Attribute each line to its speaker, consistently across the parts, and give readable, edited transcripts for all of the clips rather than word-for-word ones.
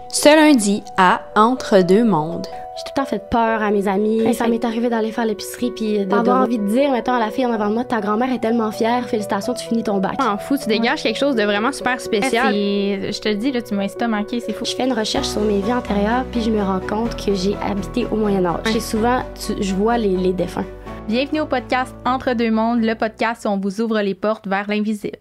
Speaker 1: Ce lundi à Entre deux mondes.
Speaker 2: J'ai tout le temps fait peur à mes amis. Hey, ça m'est arrivé d'aller faire l'épicerie puis d'avoir envie de dire, mettons, à la fille en avant de moi, ta grand-mère est tellement fière, félicitations, tu finis ton bac.
Speaker 1: M'en fous, tu dégages quelque chose de vraiment super spécial.
Speaker 3: Je te le dis, là, tu m'as estomaqué, c'est fou.
Speaker 2: Je fais une recherche sur mes vies antérieures puis je me rends compte que j'ai habité au Moyen-Âge. Et souvent, je vois les défunts.
Speaker 3: Bienvenue au podcast Entre deux mondes, le podcast où on vous ouvre les portes vers l'invisible.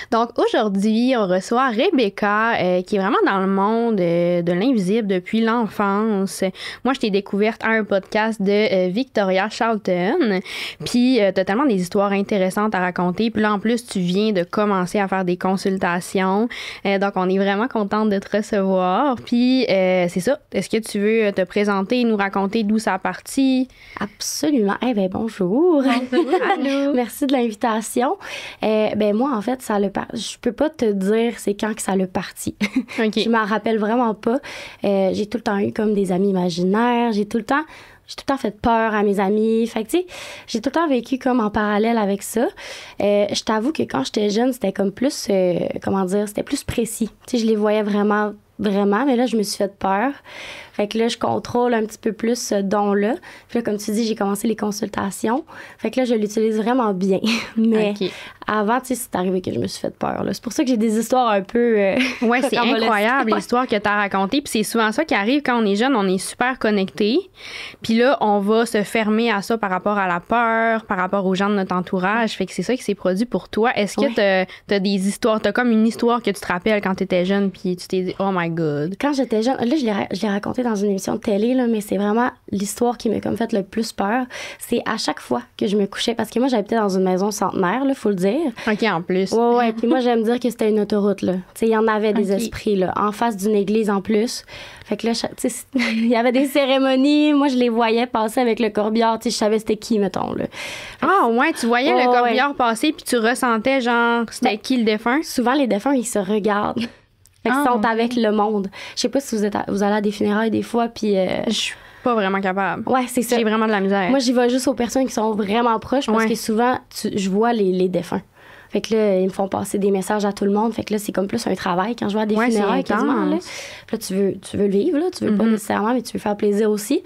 Speaker 1: Donc aujourd'hui, on reçoit Rebecca qui est vraiment dans le monde de l'invisible depuis l'enfance. Moi, je t'ai découverte à un podcast de Victoria Charlton. Puis t'as tellement des histoires intéressantes à raconter. Puis là, en plus, tu viens de commencer à faire des consultations. Donc, on est vraiment contente de te recevoir. Puis c'est ça. Est-ce que tu veux te présenter, nous raconter d'où ça a parti?
Speaker 2: Absolument. Eh bien, bonjour.
Speaker 3: Allô.
Speaker 2: Merci de l'invitation. Moi, en fait, je peux pas te dire c'est quand que ça l'a parti.
Speaker 1: OK.
Speaker 2: Je m'en rappelle vraiment pas. J'ai tout le temps eu comme des amis imaginaires. J'ai tout le temps fait peur à mes amis. Fait que, tu sais, j'ai tout le temps vécu comme en parallèle avec ça. Je t'avoue que quand j'étais jeune, c'était comme plus, c'était plus précis. Tu sais, je les voyais vraiment, mais là, je me suis fait peur. Fait que là, je contrôle un petit peu plus ce don-là. Puis là, comme tu dis, j'ai commencé les consultations. Fait que là, je l'utilise vraiment bien. Mais avant, tu sais, c'est arrivé que je me suis fait peur, là. C'est pour ça que j'ai des histoires un peu...
Speaker 1: Ouais, c'est incroyable l'histoire que tu as racontée. Puis c'est souvent ça qui arrive quand on est jeune, on est super connecté. Puis là, on va se fermer à ça par rapport à la peur, par rapport aux gens de notre entourage. Fait que c'est ça qui s'est produit pour toi. Est-ce que t'as des histoires, t'as comme une histoire que tu te rappelles quand t'étais jeune puis tu t'es dit « Oh my God ».
Speaker 2: Quand j'étais jeune, là, je l'ai raconté dans une émission de télé, là, mais c'est vraiment l'histoire qui m'a comme fait le plus peur. C'est à chaque fois que je me couchais, parce que moi, j'habitais dans une maison centenaire, là, faut le dire.
Speaker 1: OK, en plus.
Speaker 2: Ouais. Puis moi, j'aime dire que c'était une autoroute, là. Tu sais, il y en avait des esprits, là, en face d'une église en plus. Fait que là, tu sais, il y avait des cérémonies. Moi, je les voyais passer avec le corbillard. Tu sais, je savais c'était qui, mettons, là.
Speaker 1: Ah, ouais, tu voyais le corbillard passer puis tu ressentais, genre, c'était qui le défunt?
Speaker 2: Souvent, les défunts, ils se regardent. Fait qu'ils sont avec le monde. Je sais pas si vous allez à des funérailles des fois, puis...
Speaker 1: Je suis pas vraiment capable.
Speaker 2: Ouais, c'est ça.
Speaker 1: J'ai vraiment de la misère.
Speaker 2: Moi, j'y vais juste aux personnes qui sont vraiment proches, parce que souvent, je vois les défunts. Fait que là, ils me font passer des messages à tout le monde. Fait que là, c'est comme plus un travail quand je vais à des funérailles quasiment. Là. Puis là, tu veux le vivre, là. Tu veux pas nécessairement, mais tu veux faire plaisir aussi.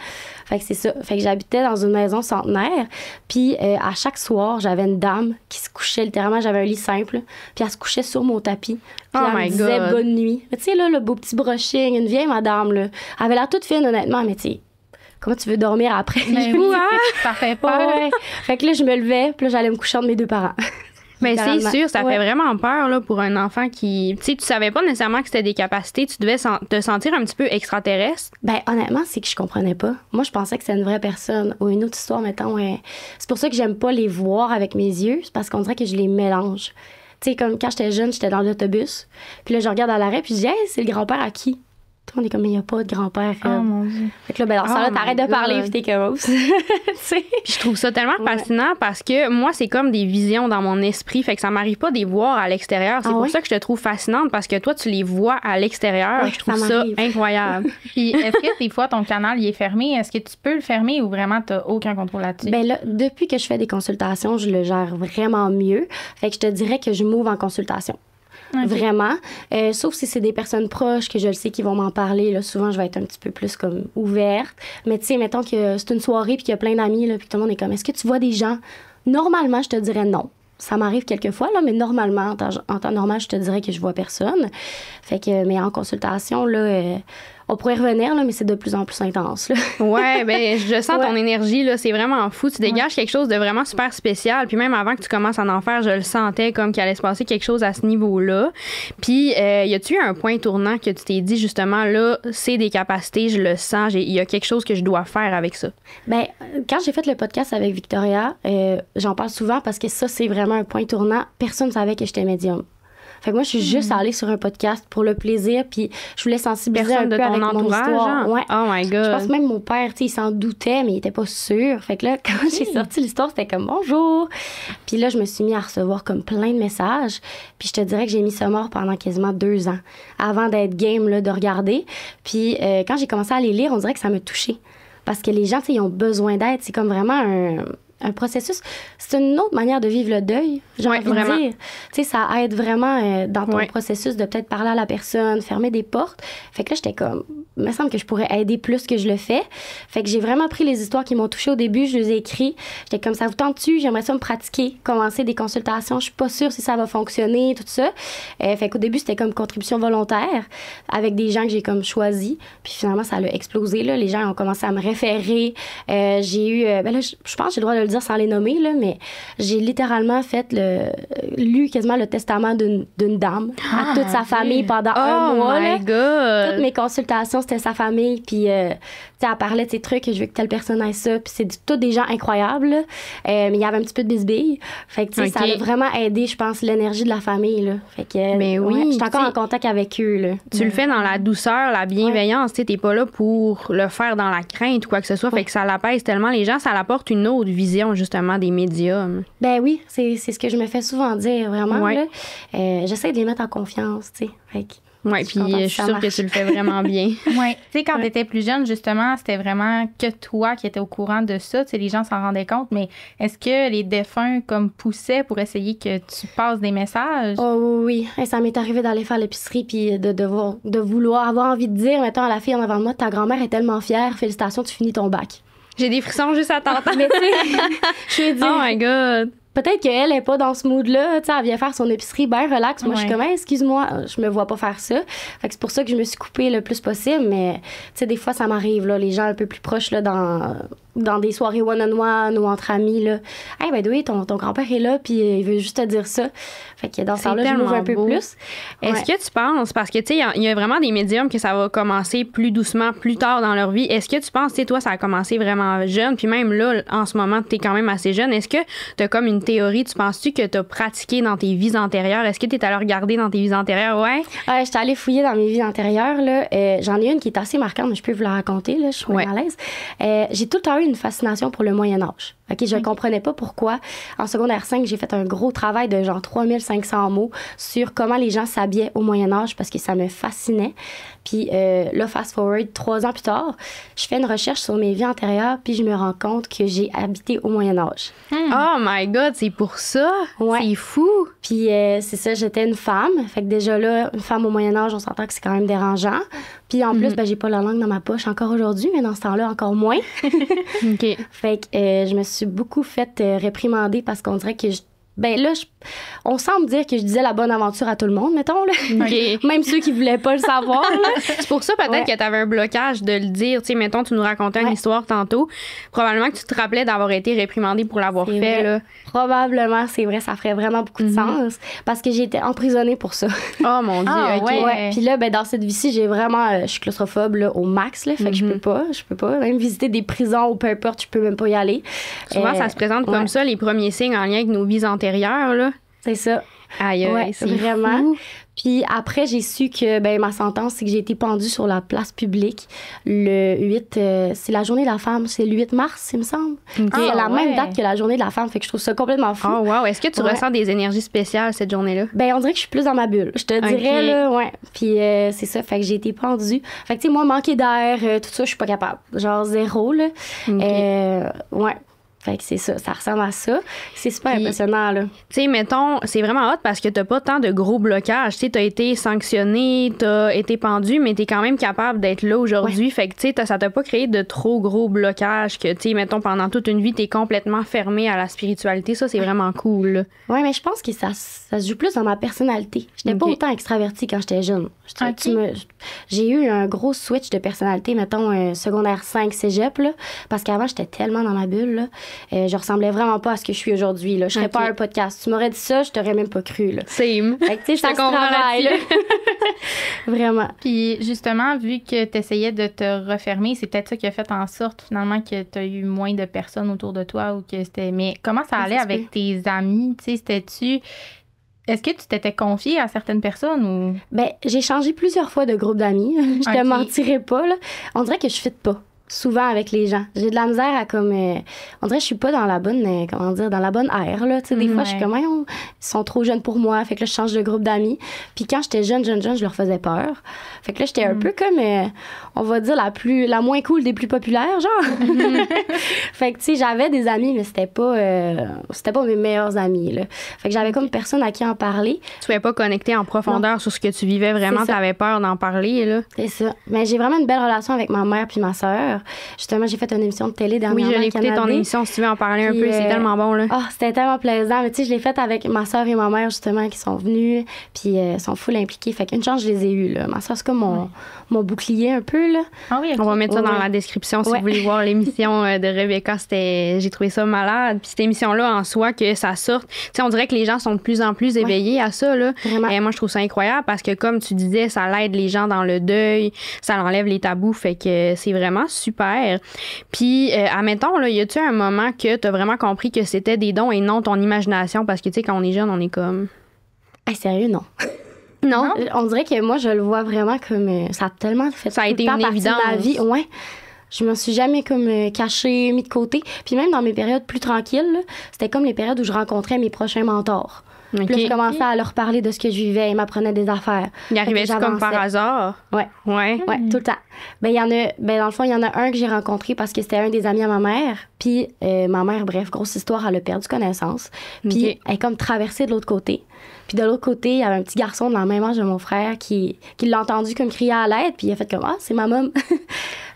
Speaker 2: Fait que c'est ça. Fait que j'habitais dans une maison centenaire. Puis à chaque soir, j'avais une dame qui se couchait littéralement. J'avais un lit simple. Puis elle se couchait sur mon tapis. Puis elle me disait bonne nuit. Mais tu sais, là, le beau petit brushing, une vieille madame, là. Elle avait l'air toute fine, honnêtement, mais tu sais, comment tu veux dormir après?
Speaker 3: Mais oui, ça fait peur.
Speaker 2: Ouais. Fait que là, je me levais. Puis là, j'allais me coucher entre mes deux parents.
Speaker 1: Mais c'est sûr, ça fait vraiment peur là, pour un enfant qui... Tu sais, tu savais pas nécessairement que c'était des capacités. Tu devais te sentir un petit peu extraterrestre.
Speaker 2: Ben honnêtement, c'est que je comprenais pas. Moi, je pensais que c'était une vraie personne. Ou une autre histoire, mettons. C'est pour ça que j'aime pas les voir avec mes yeux. C'est parce qu'on dirait que je les mélange. Tu sais, comme quand j'étais jeune, j'étais dans l'autobus. Puis là, je regarde à l'arrêt, puis je dis « Hey, c'est le grand-père à qui? » On est comme, il n'y a pas de grand-père.
Speaker 3: Oh mon Dieu.
Speaker 2: Fait que là, dans ce temps-là, t'arrêtes de parler, puis t'es comme,
Speaker 1: Je trouve ça tellement fascinant parce que moi, c'est comme des visions dans mon esprit. Fait que ça m'arrive pas de les voir à l'extérieur. C'est pour ça que je te trouve fascinante parce que toi, tu les vois à l'extérieur. Je trouve ça incroyable.
Speaker 3: Puis, est-ce que des fois, ton canal, il est fermé? Est-ce que tu peux le fermer ou vraiment, t'as aucun contrôle là-dessus?
Speaker 2: Ben là, depuis que je fais des consultations, je le gère vraiment mieux. Fait que je te dirais que je m'ouvre en consultation. Okay. Vraiment. Sauf si c'est des personnes proches que je le sais qui vont m'en parler. Là, souvent, je vais être un petit peu plus comme ouverte. Mais tu sais, mettons que c'est une soirée puis qu'il y a plein d'amis là, puis tout le monde est comme, est-ce que tu vois des gens? Normalement, je te dirais non. Ça m'arrive quelquefois, là, mais normalement, en temps normal, je te dirais que je vois personne. Fait que, mais en consultation, là... on pourrait revenir, là, mais c'est de plus en plus intense. Là.
Speaker 1: Ouais, ben je sens ton énergie, là, c'est vraiment fou. Tu dégages quelque chose de vraiment super spécial. Puis même avant que tu commences à en faire, je le sentais comme qu'il allait se passer quelque chose à ce niveau-là. Puis, y a-tu eu un point tournant que tu t'es dit, justement, là, c'est des capacités, je le sens, il y a quelque chose que je dois faire avec ça?
Speaker 2: Ben quand j'ai fait le podcast avec Victoria, j'en parle souvent parce que ça, c'est vraiment un point tournant. Personne ne savait que j'étais médium. Fait que moi, je suis juste allée sur un podcast pour le plaisir, puis je voulais sensibiliser un peu avec mon histoire. Ouais.
Speaker 1: Oh my God.
Speaker 2: Je pense même mon père, tu sais, il s'en doutait, mais il était pas sûr. Fait que là, quand j'ai sorti l'histoire, c'était comme « Bonjour ». Puis là, je me suis mis à recevoir comme plein de messages. Puis je te dirais que j'ai mis ça mort pendant quasiment 2 ans, avant d'être game, là, de regarder. Puis quand j'ai commencé à les lire, on dirait que ça m'a touchée. Parce que les gens, tu sais, ils ont besoin d'aide. C'est comme vraiment un processus. C'est une autre manière de vivre le deuil, j'ai envie de dire. Tu sais, ça aide vraiment dans ton processus de peut-être parler à la personne, fermer des portes. Fait que là, j'étais comme, il me semble que je pourrais aider plus que je le fais. Fait que j'ai vraiment pris les histoires qui m'ont touchée au début, je les ai écrites. J'étais comme, ça vous tente-tu? J'aimerais ça me pratiquer, commencer des consultations. Je suis pas sûre si ça va fonctionner, tout ça. Fait qu'au début, c'était comme contribution volontaire avec des gens que j'ai comme choisis. Puis finalement, ça a explosé, là. Les gens ont commencé à me référer. J'ai eu, ben là, je pense que j'ai le droit de le dire sans les nommer, là, mais j'ai littéralement lu quasiment le testament d'une dame à toute sa famille pendant un mois.
Speaker 1: Oh my God!
Speaker 2: Toutes mes consultations, c'était sa famille. Puis, tu sais, elle parlait de ces trucs, je veux que telle personne ait ça. Puis c'est tous des gens incroyables, là. Mais il y avait un petit peu de bisbille. Fait que, tu sais, ça a vraiment aidé, je pense, l'énergie de la famille, là. Fait que,
Speaker 1: mais oui,
Speaker 2: je suis encore en contact avec eux, là.
Speaker 1: Tu le fais dans la douceur, la bienveillance. Tu sais, t'es pas là pour le faire dans la crainte ou quoi que ce soit. Fait que ça l'apaise tellement les gens, ça apporte une autre vision, justement, des médiums.
Speaker 2: Ben oui, c'est ce que je me fais souvent dire, vraiment. Là. J'essaie de les mettre en confiance, tu sais.
Speaker 1: Oui, puis je suis sûre que tu le fais vraiment bien.
Speaker 3: Oui. Tu sais, quand tu étais plus jeune, justement, c'était vraiment que toi qui étais au courant de ça. Tu sais, les gens s'en rendaient compte, mais est-ce que les défunts, comme, poussaient pour essayer que tu passes des messages?
Speaker 2: Oh oui. Et ça m'est arrivé d'aller faire l'épicerie puis de vouloir avoir envie de dire, mettons, à la fille en avant de moi, ta grand-mère est tellement fière, félicitations, tu finis ton bac.
Speaker 1: J'ai des frissons juste à t'entendre.
Speaker 2: Mais tu sais, je lui ai dit...
Speaker 1: Oh my God!
Speaker 2: Peut-être qu'elle n'est pas dans ce mood-là. Tu sais, elle vient faire son épicerie bien relax. Moi, je suis comme, excuse-moi, je me vois pas faire ça. Fait que c'est pour ça que je me suis coupée le plus possible. Mais, tu sais, des fois, ça m'arrive, là, les gens un peu plus proches, là, dans des soirées one-on-one ou entre amis, là. Hey, by the way, ton grand-père est là, puis il veut juste te dire ça. Fait que dans ce temps-là, je m'ouvre un peu plus.
Speaker 1: Est-ce que tu penses, parce que, tu sais, il y a vraiment des médiums que ça va commencer plus doucement, plus tard dans leur vie. Est-ce que tu penses, tu sais, toi, ça a commencé vraiment jeune, puis même là, en ce moment, tu es quand même assez jeune. Est-ce que tu as comme une théorie, tu penses-tu que tu as pratiqué dans tes vies antérieures? Est-ce que tu es allé regarder dans tes vies antérieures? Ouais.
Speaker 2: J'étais allée fouiller dans mes vies antérieures, là. J'en ai une qui est assez marquante, mais je peux vous la raconter, là. Je suis à l'aise. J'ai tout le temps eu une fascination pour le Moyen-Âge. OK, je ne comprenais pas pourquoi. En secondaire 5, j'ai fait un gros travail de genre 3500 mots sur comment les gens s'habillaient au Moyen-Âge parce que ça me fascinait. Puis là, fast forward, 3 ans plus tard, je fais une recherche sur mes vies antérieures puis je me rends compte que j'ai habité au Moyen-Âge.
Speaker 1: Oh my God, c'est pour ça?
Speaker 2: Ouais.
Speaker 1: C'est fou!
Speaker 2: Puis c'est ça, j'étais une femme. Fait que déjà là, une femme au Moyen-Âge, on s'entend que c'est quand même dérangeant. Puis en plus, j'ai pas la langue dans ma poche encore aujourd'hui, mais dans ce temps-là, encore moins.
Speaker 1: OK.
Speaker 2: Fait que je me suis beaucoup fait réprimander parce qu'on dirait que on semble dire que je disais la bonne aventure à tout le monde, mettons, là.
Speaker 1: Okay.
Speaker 2: Même ceux qui voulaient pas le savoir, là.
Speaker 1: C'est pour ça, peut-être que tu avais un blocage de le dire. Tu sais, mettons, tu nous racontais une histoire tantôt. Probablement que tu te rappelais d'avoir été réprimandée pour l'avoir fait, là.
Speaker 2: Probablement, c'est vrai, ça ferait vraiment beaucoup de sens. Parce que j'ai été emprisonnée pour ça.
Speaker 1: Oh mon Dieu, OK.
Speaker 2: Ouais. Puis là, dans cette vie-ci, j'ai vraiment... je suis claustrophobe, là, au max, là. Fait que je peux pas. Même visiter des prisons ou peu importe, je peux même pas y aller.
Speaker 1: Souvent, ça se présente comme ça, les premiers signes en lien avec nos vies antérieures, là.
Speaker 2: C'est ça.
Speaker 1: Aïe, c'est
Speaker 2: vraiment.
Speaker 1: Fou.
Speaker 2: Puis après, j'ai su que ma sentence, c'est que j'ai été pendue sur la place publique le 8... c'est la journée de la femme. C'est le 8 mars, il me semble. Okay. C'est la même date que la journée de la femme. Fait que je trouve ça complètement fou.
Speaker 1: Oh wow! Est-ce que tu ressens des énergies spéciales cette journée-là?
Speaker 2: On dirait que je suis plus dans ma bulle. Je te dirais, là, ouais. Puis c'est ça. Fait que j'ai été pendue. Fait que, tu sais, moi, manquer d'air, tout ça, je suis pas capable. Genre 0, là. Ouais. Fait que c'est ça, ça ressemble à ça. C'est super impressionnant, là.
Speaker 1: Tu sais, mettons, c'est vraiment hot parce que t'as pas tant de gros blocages. Tu sais, t'as été sanctionné, t'as été pendu, mais t'es quand même capable d'être là aujourd'hui. Ouais. Fait que, tu sais, ça t'a pas créé de trop gros blocages que, tu sais, mettons, pendant toute une vie, t'es complètement fermé à la spiritualité. Ça, c'est vraiment cool, là.
Speaker 2: Ouais, mais je pense que ça se joue plus dans ma personnalité. J'étais pas autant extravertie quand j'étais jeune. J'ai eu un gros switch de personnalité, mettons, secondaire 5 cégep, là, parce qu'avant, j'étais tellement dans ma bulle, là. Je ressemblais vraiment pas à ce que je suis aujourd'hui, là. Je serais pas un podcast. Tu m'aurais dit ça, je t'aurais même pas cru, là.
Speaker 1: Same.
Speaker 2: Fait que, tu sais, je travaille, là. Vraiment.
Speaker 3: Puis, justement, vu que tu essayais de te refermer, c'est peut-être ça qui a fait en sorte, finalement, que tu as eu moins de personnes autour de toi ou que c'était... Mais comment ça allait avec tes amis? Tu sais, c'était-tu... Est-ce que tu t'étais confiée à certaines personnes ou...
Speaker 2: J'ai changé plusieurs fois de groupe d'amis. Je te mentirais pas, là. On dirait que je fit pas. souvent avec les gens. J'ai de la misère à comme... on dirait que je suis pas dans la bonne... dans la bonne ère, là. Tu sais, des fois, je suis comme, ils sont trop jeunes pour moi. Fait que là, je change de groupe d'amis. Puis quand j'étais jeune, je leur faisais peur. Fait que là, j'étais un peu comme, on va dire, la moins cool des plus populaires, genre. Fait que, tu sais, j'avais des amis, mais c'était pas mes meilleurs amis, là. Fait que j'avais comme personne à qui en parler.
Speaker 1: Tu pouvais pas connecter en profondeur sur ce que tu vivais vraiment. T'avais peur d'en parler, là.
Speaker 2: C'est ça. Mais j'ai vraiment une belle relation avec ma mère puis ma sœur. Justement, j'ai fait une émission de télé dernièrement.
Speaker 1: Oui, je l'ai écouté ton émission, si tu veux en parler un peu. C'est tellement bon, là.
Speaker 2: C'était tellement plaisant. Mais tu sais, je l'ai faite avec ma sœur et ma mère, justement, qui sont venues. Puis sont full impliquées. Fait qu'une chance, je les ai eues, là. Ma sœur, c'est comme mon bouclier un peu, là.
Speaker 3: Ah oui, okay.
Speaker 1: On va mettre ça dans la description si vous voulez voir l'émission de Rebecca. J'ai trouvé ça malade. Puis cette émission-là, en soi, que ça sorte. Tu sais, on dirait que les gens sont de plus en plus éveillés à ça, là. Et moi, je trouve ça incroyable parce que, comme tu disais, ça l'aide les gens dans le deuil. Ça enlève les tabous. Fait que c'est vraiment super. Puis, admettons, là, y a-tu un moment que t'as vraiment compris que c'était des dons et non ton imagination? Parce que, tu sais, quand on est jeune, on est comme...
Speaker 2: Sérieux, non. Non, on dirait que moi, je le vois vraiment comme... ça a tellement fait
Speaker 1: ça a été une évidence.
Speaker 2: De ma vie. Ouais. Je me suis jamais comme cachée, mis de côté. Puis même dans mes périodes plus tranquilles, là, c'était comme les périodes où je rencontrais mes prochains mentors. Okay. Puis là, je commençais à leur parler de ce que je vivais. Ils m'apprenaient des affaires.
Speaker 1: Il arrivait-tu comme par hasard?
Speaker 2: Ouais, tout le temps. Dans le fond, il y en a un que j'ai rencontré parce que c'était un des amis à ma mère. Puis ma mère, bref, grosse histoire, elle a perdu connaissance. Puis elle est comme traversée de l'autre côté. Puis de l'autre côté, il y avait un petit garçon de la même âge de mon frère qui l'a entendu comme crier à l'aide. Puis il a fait comme, c'est ma môme.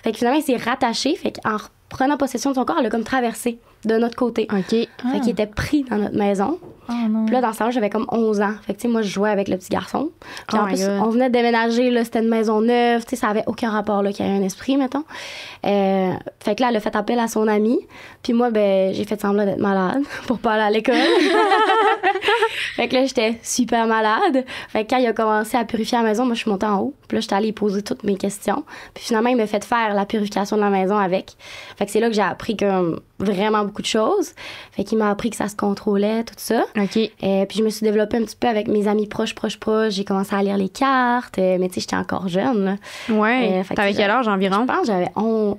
Speaker 2: Fait que finalement, il s'est rattaché. Fait qu'en prenant possession de son corps, elle a comme traversé de notre côté.
Speaker 1: OK.
Speaker 2: Fait qu'il était pris dans notre maison.
Speaker 3: Oh non.
Speaker 2: Puis là, dans ce temps-là, j'avais comme 11 ans. Fait que, tu sais, moi, je jouais avec le petit garçon. Puis en plus, on venait de déménager, là, c'était une maison neuve. Tu sais, ça avait aucun rapport, là, qu'il y ait un esprit, mettons. Fait que là, elle a fait appel à son amie. Puis moi, j'ai fait semblant d'être malade pour pas aller à l'école. Fait que là, j'étais super malade. Fait que quand il a commencé à purifier la maison, moi, je suis montée en haut. Puis là, j'étais allée poser toutes mes questions. Puis finalement, il m'a fait faire la purification de la maison avec. Fait que c'est là que j'ai appris comme vraiment beaucoup de choses. Fait qu'il m'a appris que ça se contrôlait, tout ça.
Speaker 1: OK.
Speaker 2: Puis je me suis développée un petit peu avec mes amis proches. J'ai commencé à lire les cartes. Mais tu sais, j'étais encore jeune, là.
Speaker 1: Ouais. T'avais quel âge environ?
Speaker 2: Je pense que j'avais 11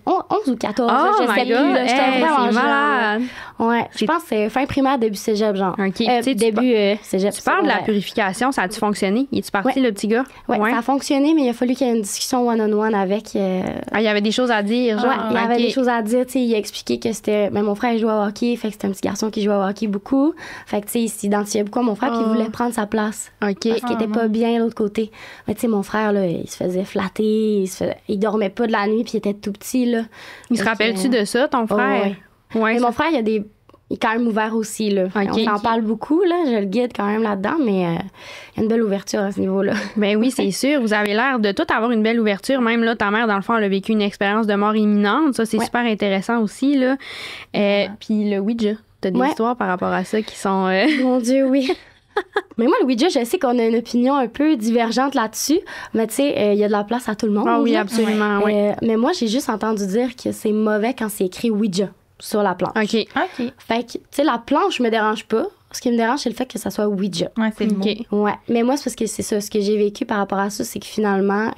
Speaker 2: ou 14.
Speaker 1: Oh
Speaker 2: je sais plus, là. J'étais vraiment jeune.
Speaker 1: Malade.
Speaker 2: Ouais. Je pense que c'est fin primaire, début cégep, genre.
Speaker 1: OK.
Speaker 2: Début cégep.
Speaker 1: Tu parles de la purification. Ça a-tu fonctionné? Es-tu parti, le petit gars?
Speaker 2: Ouais, ça a fonctionné, mais il a fallu qu'il y ait une discussion one-on-one avec...
Speaker 1: il y avait des choses à dire, genre?
Speaker 2: Ouais, il y avait des choses à dire. Tu sais, il a expliqué que c'était... Mais mon frère, il jouait au hockey. Fait que c'était un petit garçon qui jouait au hockey beaucoup. Fait que, tu sais, il s'identifiait beaucoup à mon frère, puis il voulait prendre sa place.
Speaker 1: OK.
Speaker 2: Parce qu'il était pas bien de l'autre côté. Mais tu sais, mon frère, là, il se faisait flatter. Il dormait pas de la nuit, puis il était tout petit, là.
Speaker 1: Il se rappelle-tu de ça, ton frère?
Speaker 2: Ouais. Mais mon frère, il est quand même ouvert aussi, là. On s'en parle beaucoup, là. Je le guide quand même là-dedans, mais il y a une belle ouverture à ce niveau-là.
Speaker 1: Ben oui, c'est sûr. Vous avez l'air de tout avoir une belle ouverture. Même là, ta mère, dans le fond, elle a vécu une expérience de mort imminente. Ça, c'est super intéressant aussi, là. Puis le Ouija, t'as des histoires par rapport à ça qui sont...
Speaker 2: Mon Dieu, oui. Mais moi, le Ouija, je sais qu'on a une opinion un peu divergente là-dessus, mais tu sais, il y a de la place à tout le monde.
Speaker 1: Ah oui, absolument, oui.
Speaker 2: Mais moi, j'ai juste entendu dire que c'est mauvais quand c'est écrit Ouija sur la planche.
Speaker 1: OK.
Speaker 2: Fait que, tu sais, la planche me dérange pas. Ce qui me dérange, c'est le fait que ça soit Ouija.
Speaker 3: Ouais, c'est le mot.
Speaker 2: Ouais. Mais moi, c'est parce que c'est ça. Ce que j'ai vécu par rapport à ça, c'est que finalement,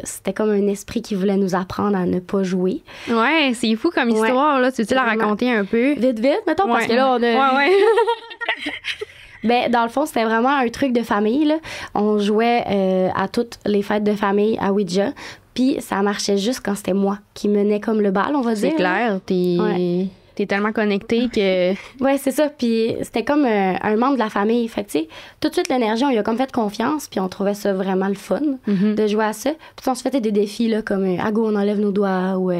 Speaker 2: c'était comme un esprit qui voulait nous apprendre à ne pas jouer.
Speaker 1: Ouais, c'est fou comme histoire, là. Tu veux-tu la raconter un peu?
Speaker 2: Vite, mettons, parce que là, on a...
Speaker 1: Ouais.
Speaker 2: Ben, dans le fond, c'était vraiment un truc de famille, là. On jouait à toutes les fêtes de famille à Ouija. Puis ça marchait juste quand c'était moi qui menais comme le bal, on va dire.
Speaker 1: C'est clair. T'es tellement connecté que...
Speaker 2: Ouais, c'est ça. Puis c'était comme un membre de la famille. Fait que, tu sais, tout de suite, l'énergie, on lui a comme fait confiance. Puis on trouvait ça vraiment le fun de jouer à ça. Puis on se faisait des défis, là, comme à go, on enlève nos doigts. Ou, tu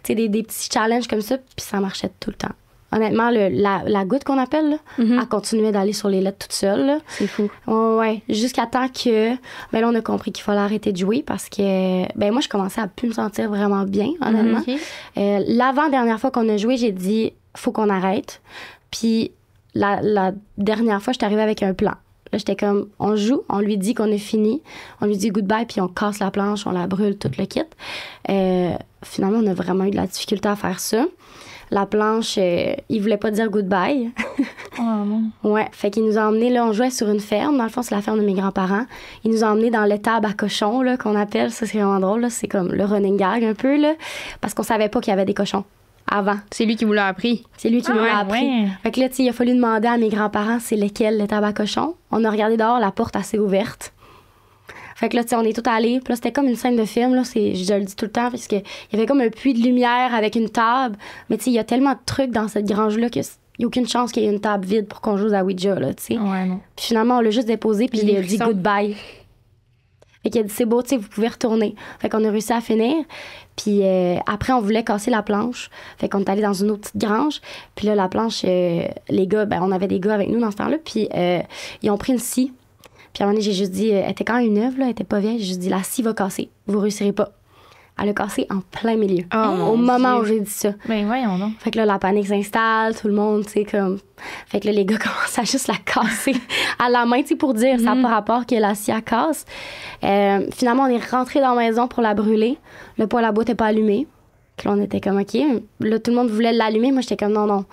Speaker 2: sais, des petits challenges comme ça. Puis ça marchait tout le temps. Honnêtement, la goutte qu'on appelle, là, elle continuait d'aller sur les lettres toute seule. Là.
Speaker 1: C'est fou.
Speaker 2: Ouais. Jusqu'à temps que, là, on a compris qu'il fallait arrêter de jouer parce que, moi, je commençais à plus me sentir vraiment bien, honnêtement. L'avant-dernière fois qu'on a joué, j'ai dit, faut qu'on arrête. Puis, la dernière fois, j'étais arrivée avec un plan. Là, j'étais comme, on joue, on lui dit qu'on est fini, on lui dit goodbye, puis on casse la planche, on la brûle, tout le kit. Finalement, on a vraiment eu de la difficulté à faire ça. la planche, il voulait pas dire goodbye.
Speaker 3: Oh non.
Speaker 2: Ouais, fait qu'il nous a emmenés, là, on jouait sur une ferme. Dans le fond, c'est la ferme de mes grands-parents. Il nous a emmenés dans l'étable à cochons, là, qu'on appelle. Ça, c'est vraiment drôle, là. C'est comme le running gag un peu, là. Parce qu'on savait pas qu'il y avait des cochons avant.
Speaker 1: C'est lui qui vous l'a appris.
Speaker 2: C'est lui qui nous l'a appris.
Speaker 3: Ouais.
Speaker 2: Fait que là, tu sais, il a fallu demander à mes grands-parents c'est lesquels l'étable à cochons. On a regardé dehors, la porte assez ouverte. Fait que là, tu sais, on est tous allés. Puis là, c'était comme une scène de film, là. Je le dis tout le temps, parce qu'il y avait comme un puits de lumière avec une table. Mais tu sais, il y a tellement de trucs dans cette grange-là qu'il n'y a aucune chance qu'il y ait une table vide pour qu'on joue à Ouija, là, tu sais.
Speaker 3: Ouais, non.
Speaker 2: Puis finalement, on l'a juste déposé, puis il a dit goodbye. Fait qu'il a dit, c'est beau, tu sais, vous pouvez retourner. Fait qu'on a réussi à finir. Puis après, on voulait casser la planche. Fait qu'on est allé dans une autre petite grange. Puis là, la planche, les gars, ben on avait des gars avec nous dans ce temps-là. Puis ils ont pris une scie. Puis à un moment donné, j'ai juste dit, elle était quand même neuve, là, elle était pas vieille. J'ai juste dit, la scie va casser. Vous réussirez pas. Elle a cassé en plein milieu. Au moment où j'ai dit ça.
Speaker 3: Ben voyons donc.
Speaker 2: Fait que là, la panique s'installe, tout le monde, tu sais, comme... Fait que là, les gars commencent à juste la casser à la main, tu sais, pour dire, ça n'a pas rapport que la scie, elle casse. Finalement, on est rentré dans la maison pour la brûler. Le poêle à bois n'était pas allumé. Puis là, on était comme, OK. Là, tout le monde voulait l'allumer. Moi, j'étais comme, non.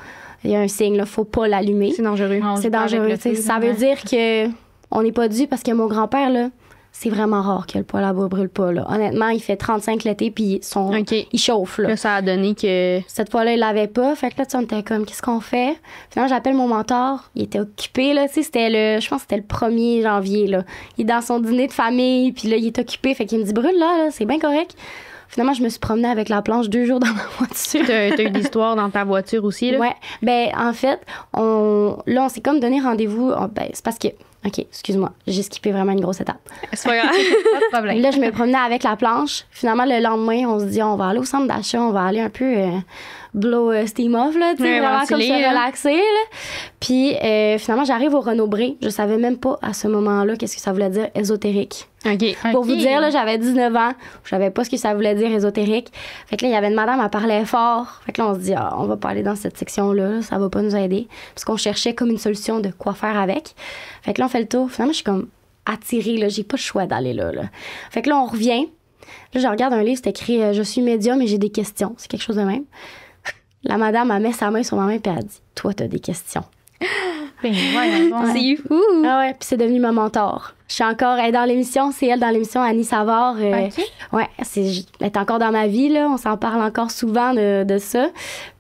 Speaker 2: Il y a un signe, là, faut pas l'allumer.
Speaker 1: C'est dangereux.
Speaker 2: C'est dangereux, tu sais. Ça veut dire que on n'est pas dû parce que mon grand-père, là, c'est vraiment rare que le poêle à bois brûle pas, là. Honnêtement, il fait 35 l'été, puis il chauffe, là.
Speaker 1: Là, ça a donné que...
Speaker 2: Cette fois-là, il l'avait pas. Fait que là, tu sais, on était comme, qu'est-ce qu'on fait? Finalement, j'appelle mon mentor. Il était occupé, là. Tu sais, je pense que c'était le 1er janvier, là. Il est dans son dîner de famille, puis là, il est occupé. Fait qu'il me dit, brûle là, c'est bien correct. Finalement, je me suis promenée avec la planche 2 jours dans ma voiture.
Speaker 1: T'as eu l'histoire dans ta voiture aussi, là?
Speaker 2: Ouais. Ben, en fait, on s'est comme donné rendez-vous. C'est parce que... OK, excuse-moi, j'ai skippé vraiment une grosse étape.
Speaker 1: C'est pas grave.
Speaker 3: Pas de problème.
Speaker 2: Là, je me promenais avec la planche. Finalement, le lendemain, on se dit, on va aller au centre d'achat, on va aller un peu blow steam off, là, tu sais, vraiment comme se relaxer, là. Puis, finalement, j'arrive au Renaud-Bré. Je savais même pas, à ce moment-là, qu'est-ce que ça voulait dire ésotérique.
Speaker 1: OK.
Speaker 2: Pour vous dire, là, j'avais 19 ans. Je savais pas ce que ça voulait dire ésotérique. Fait que là, il y avait une madame, elle parlait fort. Fait que là, on se dit, on va pas aller dans cette section-là, ça va pas nous aider. Parce qu'on cherchait comme une solution de quoi faire avec. Fait que là, on fait le tour. Finalement, je suis comme attirée, là. J'ai pas le choix d'aller là. Fait que là, on revient. Là, je regarde un livre, c'est écrit « Je suis médium et j'ai des questions ». C'est quelque chose de même. La madame, elle met sa main sur ma main puis elle dit « Toi, t'as des questions ».
Speaker 3: Ben voyons.
Speaker 1: C'est fou!
Speaker 2: Ah ouais, puis c'est devenu ma mentor. Je suis encore, elle est dans l'émission, c'est elle dans l'émission, Annie Savard.
Speaker 3: OK.
Speaker 2: Ouais, elle est encore dans ma vie, là. On s'en parle encore souvent de ça.